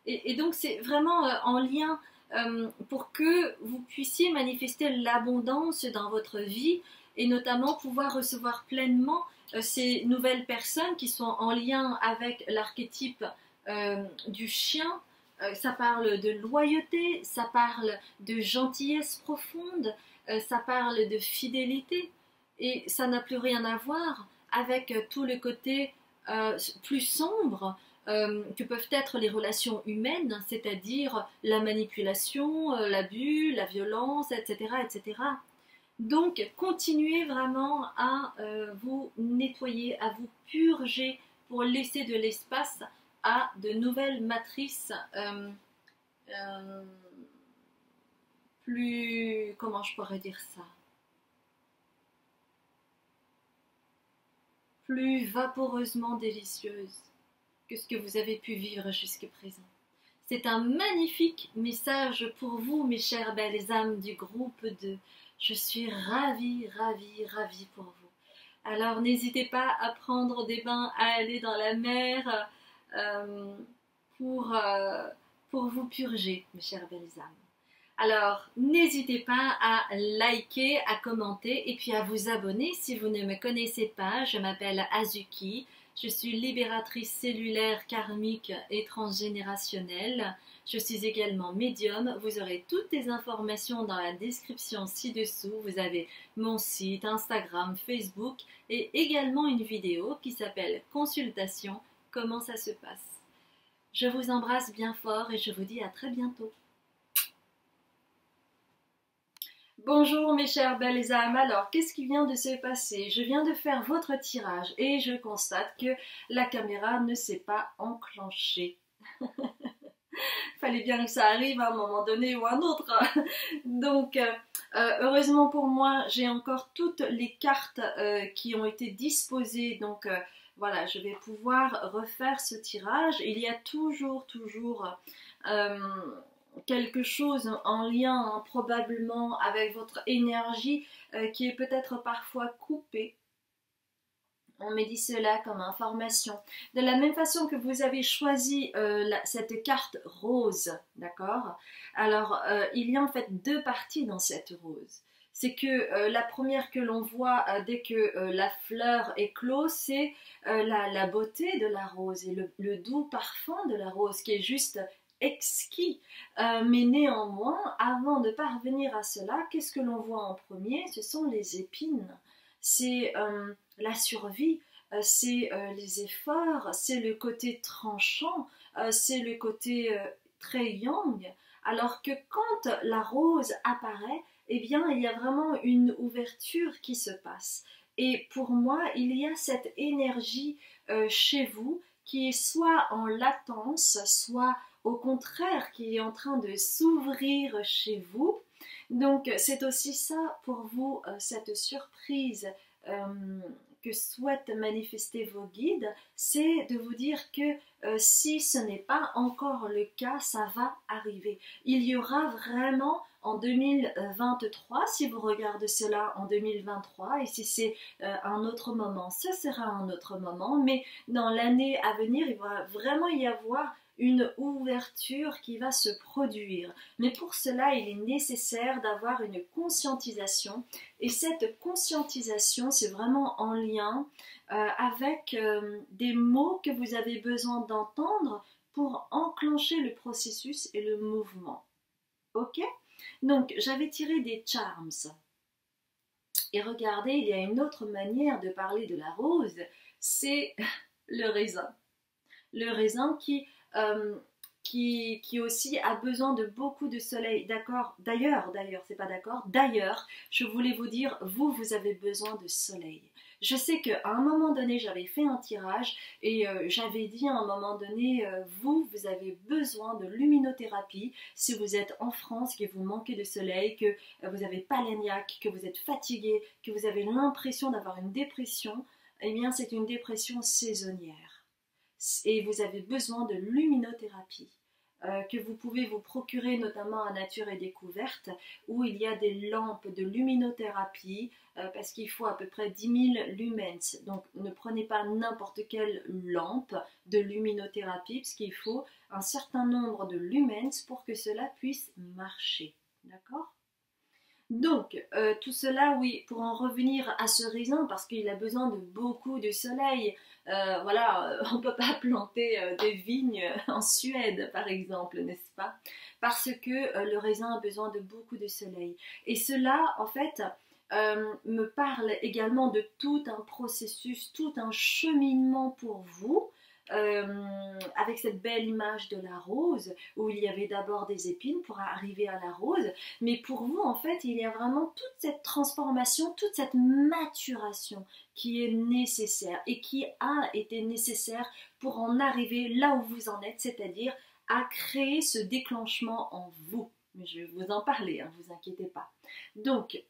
Et donc c'est vraiment en lien pour que vous puissiez manifester l'abondance dans votre vie et notamment pouvoir recevoir pleinement ces nouvelles personnes qui sont en lien avec l'archétype du chien. Ça parle de loyauté, ça parle de gentillesse profonde, ça parle de fidélité, et ça n'a plus rien à voir avec tout le côté plus sombre que peuvent être les relations humaines, c'est-à-dire la manipulation, l'abus, la violence, etc., etc. Donc, continuez vraiment à vous nettoyer, à vous purger pour laisser de l'espace à de nouvelles matrices plus... Comment je pourrais dire ça? Plus vaporeusement délicieuses que ce que vous avez pu vivre jusqu'à présent. C'est un magnifique message pour vous, mes chères belles âmes du groupe 2. Je suis ravie, ravie, ravie pour vous. Alors n'hésitez pas à prendre des bains, à aller dans la mer pour vous purger, mes chères belles âmes. Alors n'hésitez pas à liker, à commenter et puis à vous abonner si vous ne me connaissez pas. Je m'appelle Azuki. Je suis libératrice cellulaire, karmique et transgénérationnelle. Je suis également médium. Vous aurez toutes les informations dans la description ci-dessous. Vous avez mon site, Instagram, Facebook et également une vidéo qui s'appelle Consultation, comment ça se passe. Je vous embrasse bien fort et je vous dis à très bientôt. Bonjour mes chères belles âmes, alors qu'est-ce qui vient de se passer? Je viens de faire votre tirage et je constate que la caméra ne s'est pas enclenchée. Fallait bien que ça arrive à un moment donné ou un autre. Donc Heureusement pour moi, j'ai encore toutes les cartes qui ont été disposées, donc voilà, je vais pouvoir refaire ce tirage. Il y a toujours euh, quelque chose en lien probablement avec votre énergie qui est peut-être parfois coupée. On me dit cela comme information. De la même façon que vous avez choisi cette carte rose, d'accord? Alors, il y a en fait deux parties dans cette rose. C'est que la première que l'on voit dès que la fleur éclose, c'est la beauté de la rose et le doux parfum de la rose qui est juste exquis. Mais néanmoins, avant de parvenir à cela, qu'est-ce que l'on voit en premier? Ce sont les épines. C'est la survie, c'est les efforts, c'est le côté tranchant, c'est le côté très yang. Alors que quand la rose apparaît, eh bien, il y a vraiment une ouverture qui se passe. Et pour moi, il y a cette énergie chez vous qui est soit en latence, soit au contraire qui est en train de s'ouvrir chez vous. Donc c'est aussi ça pour vous, cette surprise que souhaitent manifester vos guides, c'est de vous dire que si ce n'est pas encore le cas, ça va arriver. Il y aura vraiment en 2023, si vous regardez cela en 2023, et si c'est un autre moment, ce sera un autre moment, mais dans l'année à venir, il va vraiment y avoir une ouverture qui va se produire. Mais pour cela, il est nécessaire d'avoir une conscientisation. Et cette conscientisation, c'est vraiment en lien avec des mots que vous avez besoin d'entendre pour enclencher le processus et le mouvement. Ok? Donc, j'avais tiré des charms. Et regardez, il y a une autre manière de parler de la rose, c'est le raisin. Le raisin qui aussi a besoin de beaucoup de soleil. D'accord? D'ailleurs, c'est pas d'accord. D'ailleurs, je voulais vous dire, vous avez besoin de soleil. Je sais qu'à un moment donné, j'avais fait un tirage et j'avais dit à un moment donné, vous avez besoin de luminothérapie. Si vous êtes en France, que vous manquez de soleil, que vous avez pas l'agnac, que vous êtes fatigué, que vous avez l'impression d'avoir une dépression, eh bien, c'est une dépression saisonnière. Et vous avez besoin de luminothérapie que vous pouvez vous procurer notamment à Nature et Découverte où il y a des lampes de luminothérapie parce qu'il faut à peu près 10 000 lumens. Donc ne prenez pas n'importe quelle lampe de luminothérapie parce qu'il faut un certain nombre de lumens pour que cela puisse marcher. D'accord ? Donc, tout cela, oui, pour en revenir à ce raisin, parce qu'il a besoin de beaucoup de soleil. Voilà, on ne peut pas planter des vignes en Suède, par exemple, n'est-ce pas? Parce que le raisin a besoin de beaucoup de soleil. Et cela, en fait, me parle également de tout un processus, tout un cheminement pour vous. Avec cette belle image de la rose où il y avait d'abord des épines pour arriver à la rose, mais pour vous en fait il y a vraiment toute cette transformation, toute cette maturation qui est nécessaire et qui a été nécessaire pour en arriver là où vous en êtes, c'est-à-dire à créer ce déclenchement en vous. Mais je vais vous en parler, ne vous inquiétez pas. Donc,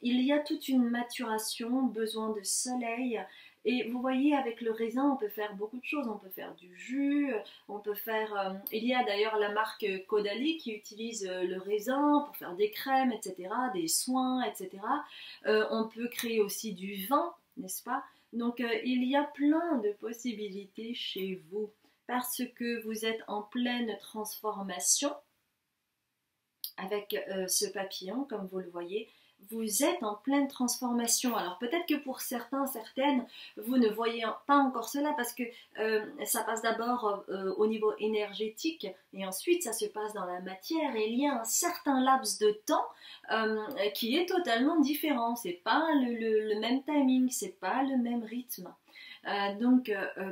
il y a toute une maturation, besoin de soleil. Et vous voyez, avec le raisin, on peut faire beaucoup de choses. On peut faire du jus, on peut faire... il y a d'ailleurs la marque Caudalie qui utilise le raisin pour faire des crèmes, etc., des soins, etc. On peut créer aussi du vin, n'est-ce pas? Donc, il y a plein de possibilités chez vous parce que vous êtes en pleine transformation avec ce papillon, comme vous le voyez. Vous êtes en pleine transformation. Alors peut-être que pour certains, certaines, vous ne voyez pas encore cela parce que ça passe d'abord au niveau énergétique et ensuite ça se passe dans la matière et il y a un certain laps de temps qui est totalement différent. C'est pas le même timing, c'est pas le même rythme. Donc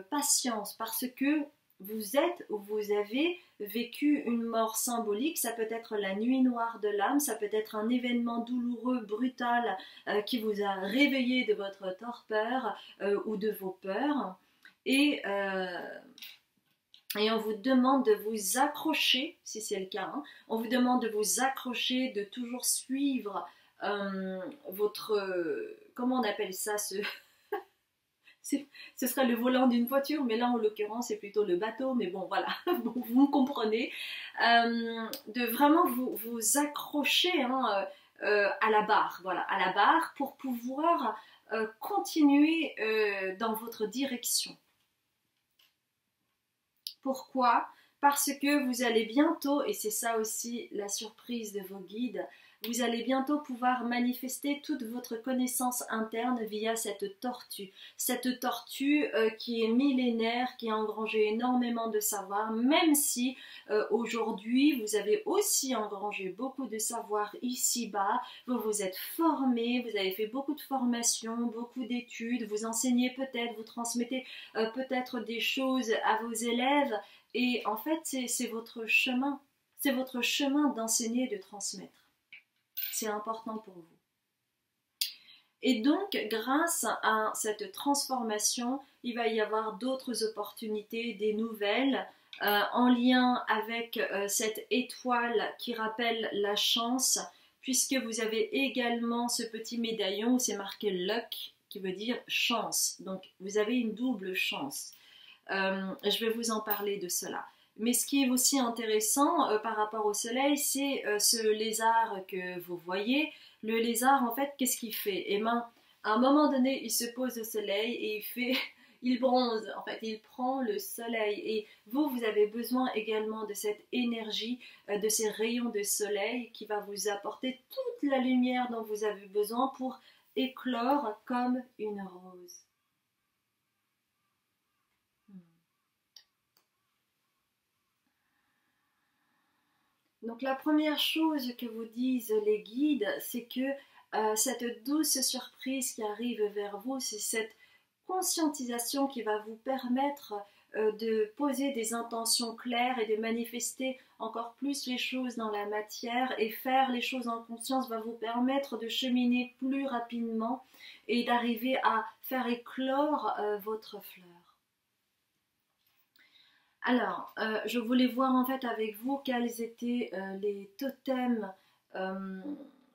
patience parce que vous êtes ou vous avez vécu une mort symbolique, ça peut être la nuit noire de l'âme, ça peut être un événement douloureux, brutal, qui vous a réveillé de votre torpeur ou de vos peurs. Et Et on vous demande de vous accrocher, si c'est le cas, hein, on vous demande de vous accrocher, de toujours suivre votre... comment on appelle ça ce serait le volant d'une voiture, mais là en l'occurrence c'est plutôt le bateau, mais bon voilà, vous me comprenez. De vraiment vous accrocher hein, à la barre, voilà, à la barre pour pouvoir continuer dans votre direction. Pourquoi? Parce que vous allez bientôt, et c'est ça aussi la surprise de vos guides, vous allez bientôt pouvoir manifester toute votre connaissance interne via cette tortue. Cette tortue qui est millénaire, qui a engrangé énormément de savoir, même si aujourd'hui vous avez aussi engrangé beaucoup de savoir ici-bas, vous vous êtes formé, vous avez fait beaucoup de formations, beaucoup d'études, vous enseignez peut-être, vous transmettez peut-être des choses à vos élèves, et en fait c'est votre chemin d'enseigner et de transmettre. C'est important pour vous. Et donc, grâce à cette transformation, il va y avoir d'autres opportunités, des nouvelles, en lien avec cette étoile qui rappelle la chance, puisque vous avez également ce petit médaillon où c'est marqué luck, qui veut dire chance. Donc, vous avez une double chance. Je vais vous en parler de cela. Mais ce qui est aussi intéressant par rapport au soleil, c'est ce lézard que vous voyez. Le lézard, en fait, qu'est-ce qu'il fait? Eh bien, à un moment donné, il se pose au soleil et il bronze. En fait, il prend le soleil. Et vous avez besoin également de cette énergie, de ces rayons de soleil qui va vous apporter toute la lumière dont vous avez besoin pour éclore comme une rose. Donc la première chose que vous disent les guides, c'est que cette douce surprise qui arrive vers vous, c'est cette conscientisation qui va vous permettre de poser des intentions claires et de manifester encore plus les choses dans la matière, et faire les choses en conscience va vous permettre de cheminer plus rapidement et d'arriver à faire éclore votre fleur. Alors, je voulais voir en fait avec vous quels étaient les totems, euh,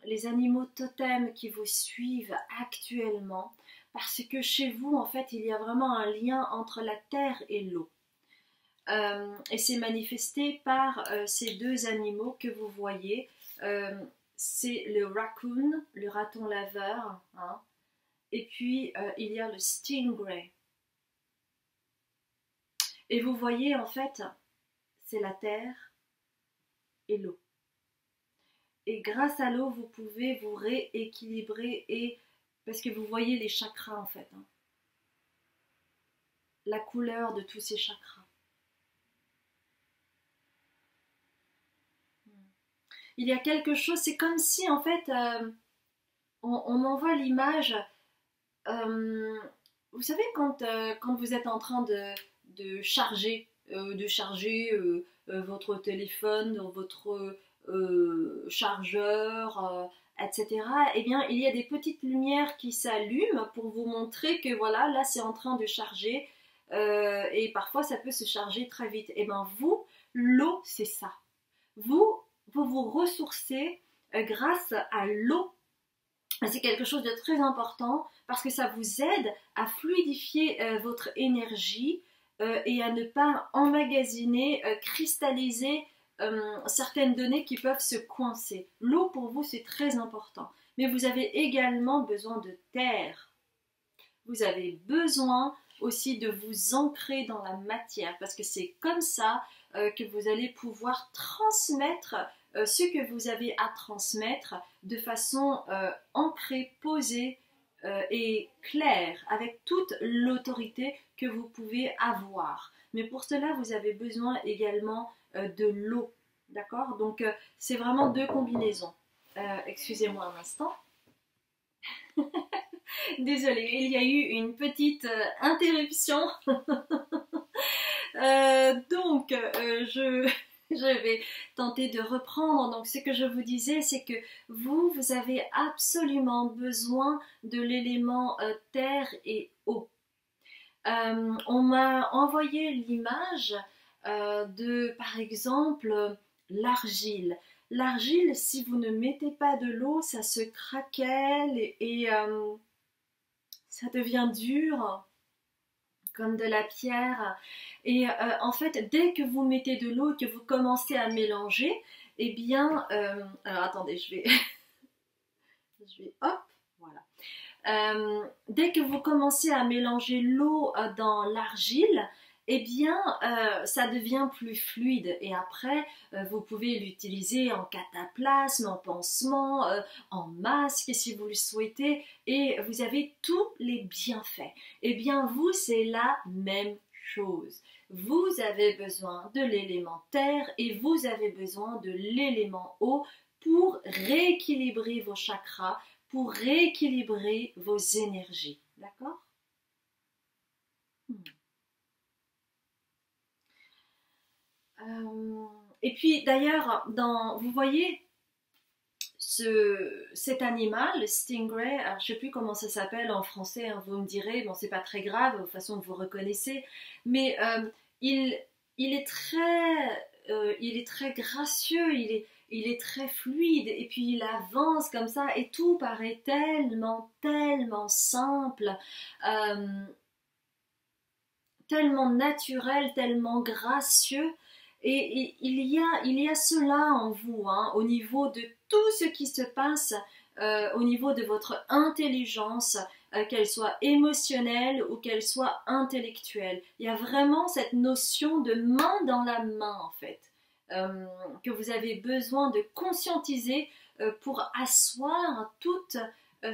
les animaux totems qui vous suivent actuellement, parce que chez vous, en fait, il y a vraiment un lien entre la terre et l'eau. Et c'est manifesté par ces deux animaux que vous voyez. C'est le raccoon, le raton laveur, hein, et puis il y a le stingray. Et vous voyez, en fait, c'est la terre et l'eau. Et grâce à l'eau, vous pouvez vous rééquilibrer, et parce que vous voyez les chakras, en fait, hein, la couleur de tous ces chakras. Il y a quelque chose, c'est comme si, en fait, on envoie l'image. euh, vous savez, quand vous êtes en train de charger, votre téléphone, votre chargeur, etc. Eh bien, il y a des petites lumières qui s'allument pour vous montrer que voilà, là c'est en train de charger, et parfois ça peut se charger très vite. Eh bien, vous, l'eau, c'est ça. Vous ressourcez grâce à l'eau. C'est quelque chose de très important parce que ça vous aide à fluidifier votre énergie et à ne pas emmagasiner, cristalliser certaines données qui peuvent se coincer. L'eau pour vous c'est très important, mais vous avez également besoin de terre. Vous avez besoin aussi de vous ancrer dans la matière, parce que c'est comme ça que vous allez pouvoir transmettre ce que vous avez à transmettre de façon ancrée, posée et claire, avec toute l'autorité que vous pouvez avoir. Mais pour cela, vous avez besoin également de l'eau, d'accord? Donc, c'est vraiment deux combinaisons. Excusez-moi un instant. Désolée, il y a eu une petite interruption. Je vais tenter de reprendre. Donc, ce que je vous disais, c'est que vous avez absolument besoin de l'élément terre et eau. On m'a envoyé l'image de, par exemple, l'argile. L'argile, si vous ne mettez pas de l'eau, ça se craquelle et ça devient dur comme de la pierre. Et en fait, dès que vous mettez de l'eau et que vous commencez à mélanger, eh bien, alors attendez, hop, voilà. Dès que vous commencez à mélanger l'eau dans l'argile, eh bien, ça devient plus fluide. Et après, vous pouvez l'utiliser en cataplasme, en pansement, en masque, si vous le souhaitez. Et vous avez tous les bienfaits. Eh bien, vous, c'est la même chose. Vous avez besoin de l'élément terre et vous avez besoin de l'élément eau pour rééquilibrer vos chakras, pour rééquilibrer vos énergies. D'accord? Et puis d'ailleurs, vous voyez cet animal, le stingray, alors, je ne sais plus comment ça s'appelle en français, hein, vous me direz, bon c'est pas très grave, de toute façon vous reconnaissez, mais il, il est très gracieux, il est très fluide, et puis il avance comme ça, et tout paraît tellement, tellement simple, euh, tellement naturel, tellement gracieux. Et il y a cela en vous, hein, au niveau de tout ce qui se passe, au niveau de votre intelligence, qu'elle soit émotionnelle ou qu'elle soit intellectuelle. Il y a vraiment cette notion de main dans la main, en fait, que vous avez besoin de conscientiser pour asseoir toute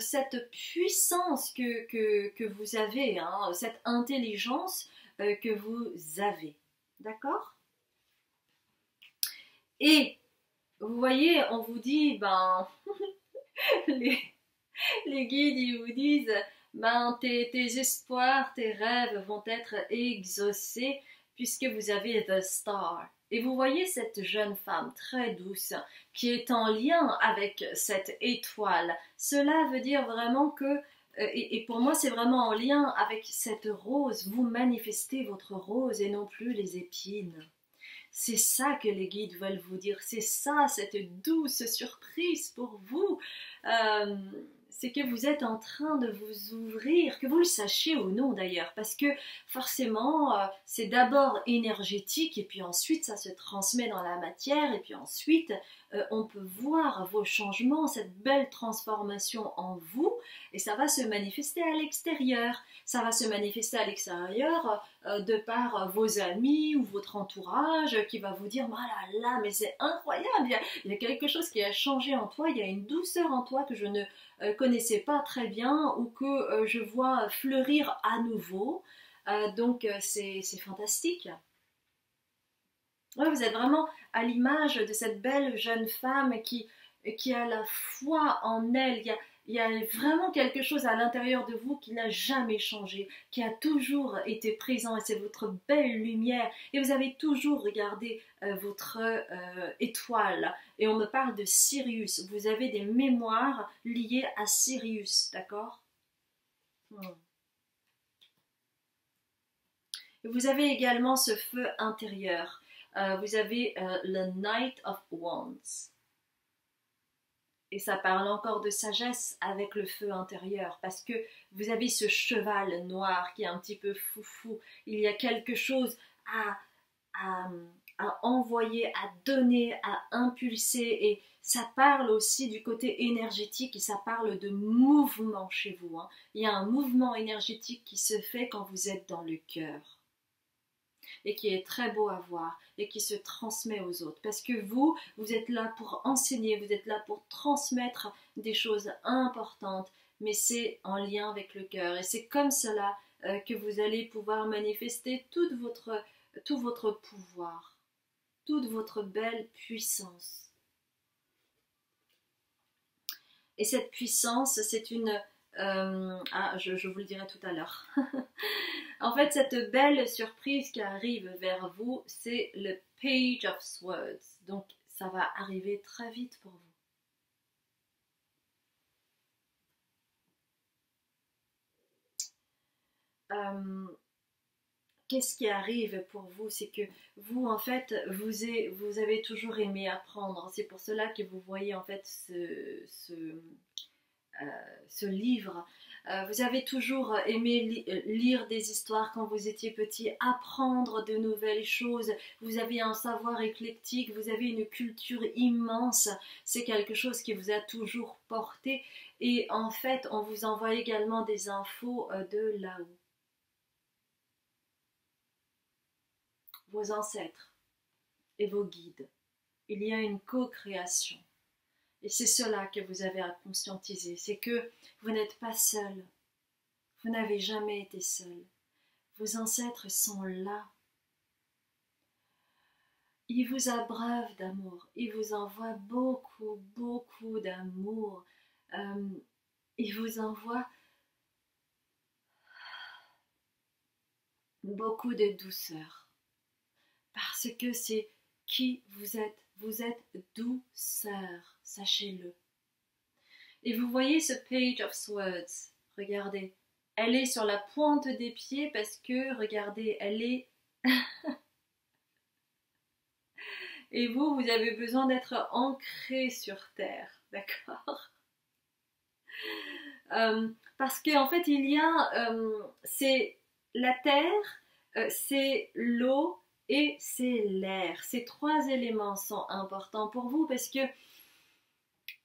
cette puissance que vous avez, hein, cette intelligence que vous avez. D'accord? Et vous voyez, on vous dit, ben, les, les guides, ils vous disent, ben, tes espoirs, tes rêves vont être exaucés puisque vous avez The Star. Et vous voyez cette jeune femme très douce qui est en lien avec cette étoile. Cela veut dire vraiment que, et pour moi c'est vraiment en lien avec cette rose, vous manifestez votre rose et non plus les épines. C'est ça que les guides veulent vous dire, c'est ça, cette douce surprise pour vous. Euh, c'est que vous êtes en train de vous ouvrir, que vous le sachiez ou non d'ailleurs, parce que forcément, c'est d'abord énergétique et puis ensuite ça se transmet dans la matière et puis ensuite on peut voir vos changements, cette belle transformation en vous et ça va se manifester à l'extérieur. Ça va se manifester à l'extérieur de par vos amis ou votre entourage qui va vous dire ah là là mais c'est incroyable, il y a quelque chose qui a changé en toi, il y a une douceur en toi que je ne connaissais pas très bien ou que je vois fleurir à nouveau. Donc c'est fantastique. Ouais, vous êtes vraiment à l'image de cette belle jeune femme qui a la foi en elle. Il y a vraiment quelque chose à l'intérieur de vous qui n'a jamais changé, qui a toujours été présent et c'est votre belle lumière. Et vous avez toujours regardé votre étoile. Et on me parle de Sirius. Vous avez des mémoires liées à Sirius, d'accord? Vous avez également ce feu intérieur. Vous avez le Knight of Wands. Et ça parle encore de sagesse avec le feu intérieur, parce que vous avez ce cheval noir qui est un petit peu foufou. Il y a quelque chose à, à, à envoyer, à donner, à impulser. Et ça parle aussi du côté énergétique et ça parle de mouvement chez vous, hein. Il y a un mouvement énergétique qui se fait quand vous êtes dans le cœur et qui est très beau à voir et qui se transmet aux autres. Parce que vous êtes là pour enseigner, vous êtes là pour transmettre des choses importantes, mais c'est en lien avec le cœur. Et c'est comme cela que vous allez pouvoir manifester tout votre pouvoir, toute votre belle puissance. Et cette puissance, c'est une... je vous le dirai tout à l'heure. En fait, cette belle surprise qui arrive vers vous, c'est le Page of Swords. Donc, ça va arriver très vite pour vous. qu'est-ce qui arrive pour vous? C'est que vous, en fait, vous avez toujours aimé apprendre. C'est pour cela que vous voyez, en fait, ce livre. Vous avez toujours aimé lire des histoires quand vous étiez petit, apprendre de nouvelles choses. Vous avez un savoir éclectique, vous avez une culture immense. C'est quelque chose qui vous a toujours porté. Et en fait, on vous envoie également des infos de là-haut. Vos ancêtres et vos guides. Il y a une co-création. Et c'est cela que vous avez à conscientiser. C'est que vous n'êtes pas seul. Vous n'avez jamais été seul. Vos ancêtres sont là. Ils vous abreuvent d'amour. Ils vous envoient beaucoup, beaucoup d'amour. Ils vous envoient beaucoup de douceur. Parce que c'est qui vous êtes. Vous êtes douceur, sachez-le. Et vous voyez ce Page of Swords. Regardez. Elle est sur la pointe des pieds parce que, regardez, elle est... Et vous avez besoin d'être ancré sur terre, d'accord? Parce qu'en fait, il y a... c'est la terre, c'est l'eau et c'est l'air. Ces trois éléments sont importants pour vous parce que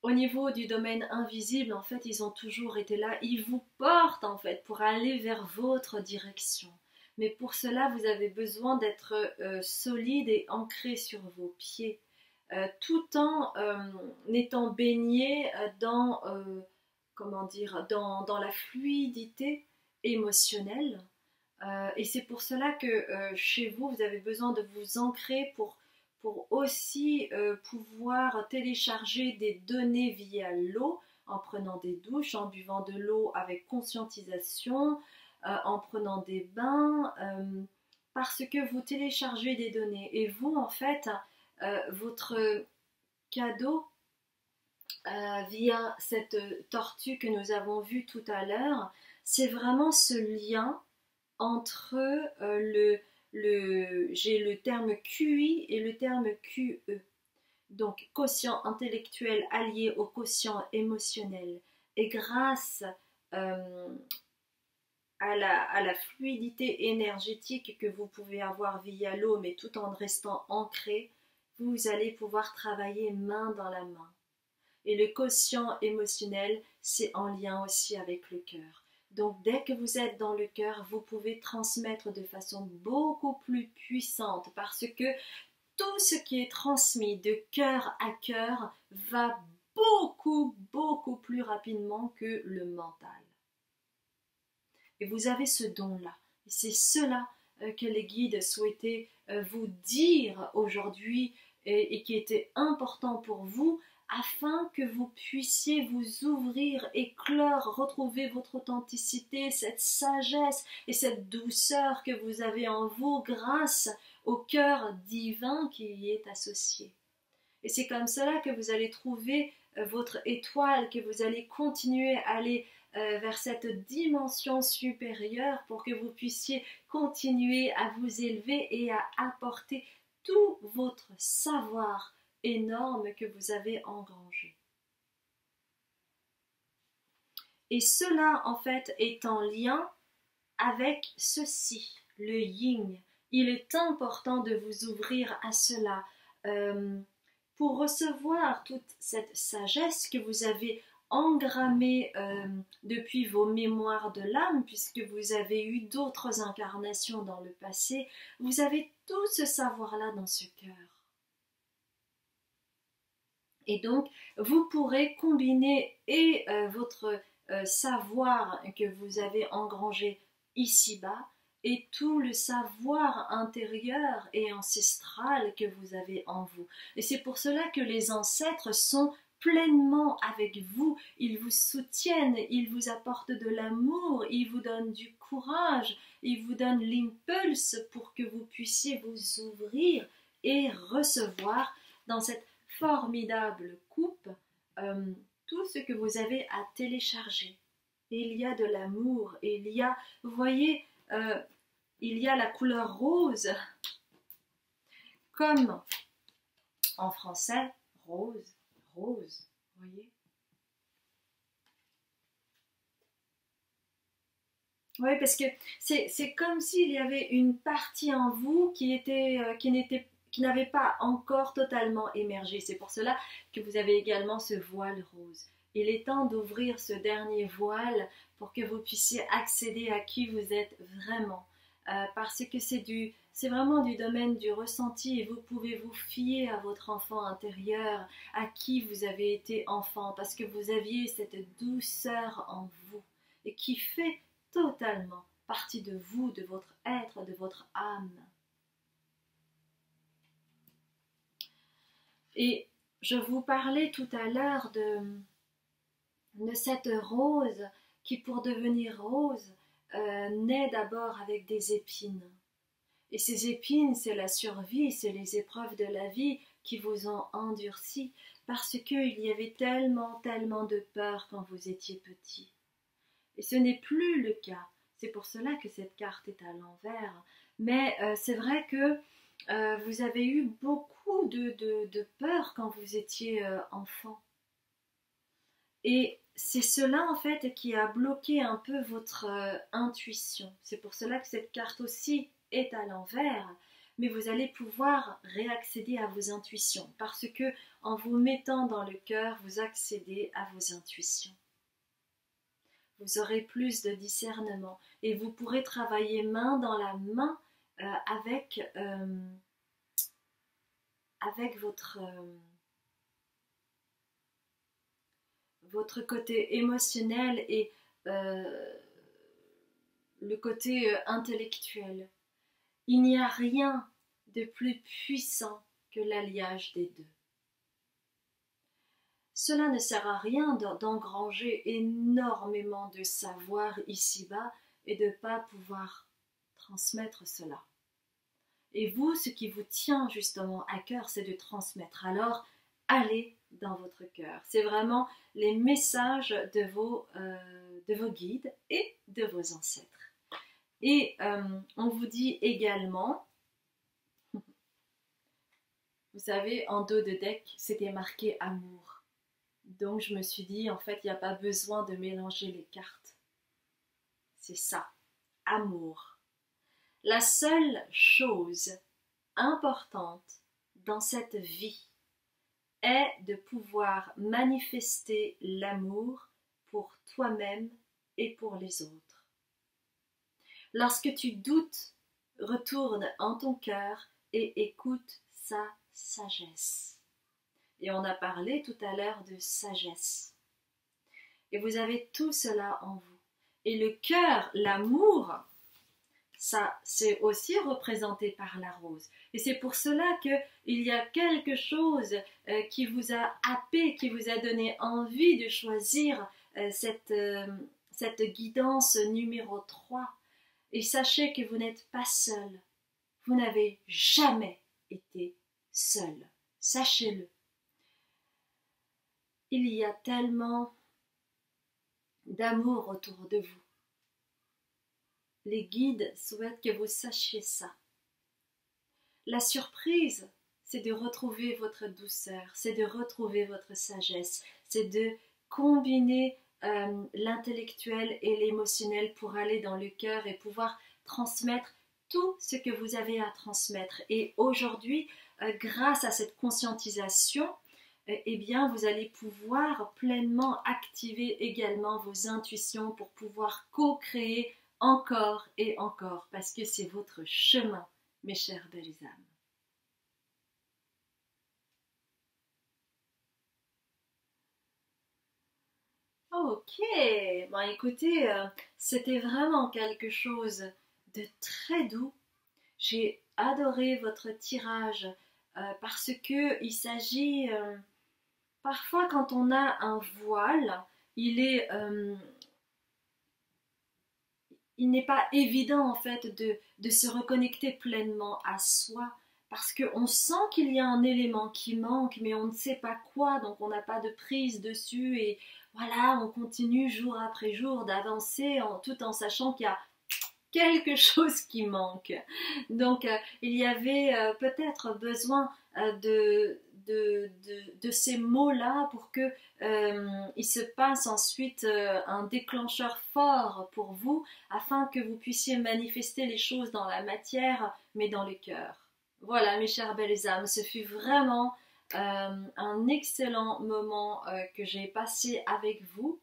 au niveau du domaine invisible, en fait, ils ont toujours été là. Ils vous portent, en fait, pour aller vers votre direction. Mais pour cela, vous avez besoin d'être solide et ancré sur vos pieds, tout en étant baigné dans, comment dire, dans la fluidité émotionnelle. Et c'est pour cela que chez vous, vous avez besoin de vous ancrer pour aussi pouvoir télécharger des données via l'eau, en prenant des douches, en buvant de l'eau avec conscientisation, en prenant des bains, parce que vous téléchargez des données. Et vous, en fait, votre cadeau via cette tortue que nous avons vue tout à l'heure, c'est vraiment ce lien entre j'ai le terme QI et le terme QE. Donc, quotient intellectuel allié au quotient émotionnel. Et grâce à la fluidité énergétique que vous pouvez avoir via l'eau, mais tout en restant ancré, vous allez pouvoir travailler main dans la main. Et le quotient émotionnel, c'est en lien aussi avec le cœur. Donc, dès que vous êtes dans le cœur, vous pouvez transmettre de façon beaucoup plus puissante parce que tout ce qui est transmis de cœur à cœur va beaucoup, beaucoup plus rapidement que le mental. Et vous avez ce don-là. Et c'est cela que les guides souhaitaient vous dire aujourd'hui et qui était important pour vous afin que vous puissiez vous ouvrir, éclore, retrouver votre authenticité, cette sagesse et cette douceur que vous avez en vous grâce au cœur divin qui y est associé. Et c'est comme cela que vous allez trouver votre étoile, que vous allez continuer à aller vers cette dimension supérieure pour que vous puissiez continuer à vous élever et à apporter tout votre savoir énorme que vous avez engrangé. Et cela, en fait, est en lien avec ceci, le yin. Il est important de vous ouvrir à cela pour recevoir toute cette sagesse que vous avez engrammée depuis vos mémoires de l'âme, puisque vous avez eu d'autres incarnations dans le passé. Vous avez tout ce savoir-là dans ce cœur. Et donc, vous pourrez combiner et votre savoir que vous avez engrangé ici-bas et tout le savoir intérieur et ancestral que vous avez en vous. Et c'est pour cela que les ancêtres sont pleinement avec vous. Ils vous soutiennent, ils vous apportent de l'amour, ils vous donnent du courage, ils vous donnent l'impulse pour que vous puissiez vous ouvrir et recevoir dans cette formidable coupe tout ce que vous avez à télécharger. Et il y a de l'amour, et il y a, vous voyez, il y a la couleur rose, comme en français, rose, rose, vous voyez? Oui, parce que c'est comme s'il y avait une partie en vous qui n'avait pas encore totalement émergé. C'est pour cela que vous avez également ce voile rose. Il est temps d'ouvrir ce dernier voile pour que vous puissiez accéder à qui vous êtes vraiment. Parce que c'est vraiment du domaine du ressenti et vous pouvez vous fier à votre enfant intérieur, à qui vous avez été enfant, parce que vous aviez cette douceur en vous et qui fait totalement partie de vous, de votre être, de votre âme. Et je vous parlais tout à l'heure de cette rose qui, pour devenir rose, naît d'abord avec des épines. Et ces épines, c'est la survie, c'est les épreuves de la vie qui vous ont endurci parce qu'il y avait tellement, tellement de peur quand vous étiez petit. Et ce n'est plus le cas. C'est pour cela que cette carte est à l'envers. Mais c'est vrai que vous avez eu beaucoup de peur quand vous étiez enfant. Et c'est cela en fait qui a bloqué un peu votre intuition. C'est pour cela que cette carte aussi est à l'envers. Mais vous allez pouvoir réaccéder à vos intuitions. Parce que en vous mettant dans le cœur, vous accédez à vos intuitions. Vous aurez plus de discernement et vous pourrez travailler main dans la main avec votre côté émotionnel et le côté intellectuel. Il n'y a rien de plus puissant que l'alliage des deux. Cela ne sert à rien d'engranger énormément de savoir ici-bas et de ne pas pouvoir transmettre cela. Et vous, ce qui vous tient justement à cœur, c'est de transmettre. Alors, allez dans votre cœur. C'est vraiment les messages de vos guides et de vos ancêtres. Et on vous dit également, vous savez, en dos de deck, c'était marqué amour. Donc je me suis dit, en fait, il n'y a pas besoin de mélanger les cartes. C'est ça, amour. La seule chose importante dans cette vie est de pouvoir manifester l'amour pour toi-même et pour les autres. Lorsque tu doutes, retourne en ton cœur et écoute sa sagesse. Et on a parlé tout à l'heure de sagesse. Et vous avez tout cela en vous. Et le cœur, l'amour, ça, c'est aussi représenté par la rose. Et c'est pour cela qu'il y a quelque chose qui vous a happé, qui vous a donné envie de choisir cette guidance numéro 3. Et sachez que vous n'êtes pas seul. Vous n'avez jamais été seul. Sachez-le. Il y a tellement d'amour autour de vous. Les guides souhaitent que vous sachiez ça. La surprise, c'est de retrouver votre douceur, c'est de retrouver votre sagesse, c'est de combiner l'intellectuel et l'émotionnel pour aller dans le cœur et pouvoir transmettre tout ce que vous avez à transmettre. Et aujourd'hui, grâce à cette conscientisation, eh bien, vous allez pouvoir pleinement activer également vos intuitions pour pouvoir co-créer encore et encore, parce que c'est votre chemin, mes chères belles âmes. Ok, bon écoutez, c'était vraiment quelque chose de très doux. J'ai adoré votre tirage parce que il s'agit parfois quand on a un voile, il n'est pas évident en fait de se reconnecter pleinement à soi parce qu'on sent qu'il y a un élément qui manque mais on ne sait pas quoi, donc on n'a pas de prise dessus et voilà, on continue jour après jour d'avancer tout en sachant qu'il y a quelque chose qui manque. Donc, il y avait peut-être besoin de ces mots-là pour que il se passe ensuite un déclencheur fort pour vous afin que vous puissiez manifester les choses dans la matière mais dans le cœur. Voilà mes chères belles âmes, ce fut vraiment un excellent moment que j'ai passé avec vous.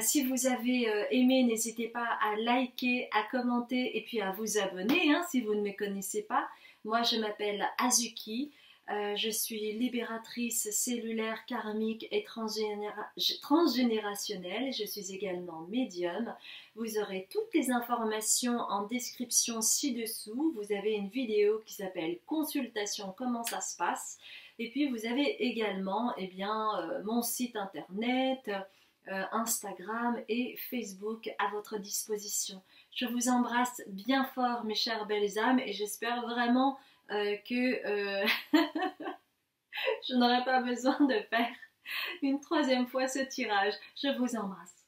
Si vous avez aimé, n'hésitez pas à liker, à commenter et puis à vous abonner hein, si vous ne me connaissez pas. Moi je m'appelle Azuki. Je suis libératrice cellulaire, karmique et transgénérationnelle. Je suis également médium. Vous aurez toutes les informations en description ci-dessous. Vous avez une vidéo qui s'appelle Consultation, comment ça se passe. Et puis vous avez également mon site internet, Instagram et Facebook à votre disposition. Je vous embrasse bien fort mes chères belles âmes et j'espère vraiment que je n'aurai pas besoin de faire une troisième fois ce tirage. Je vous embrasse.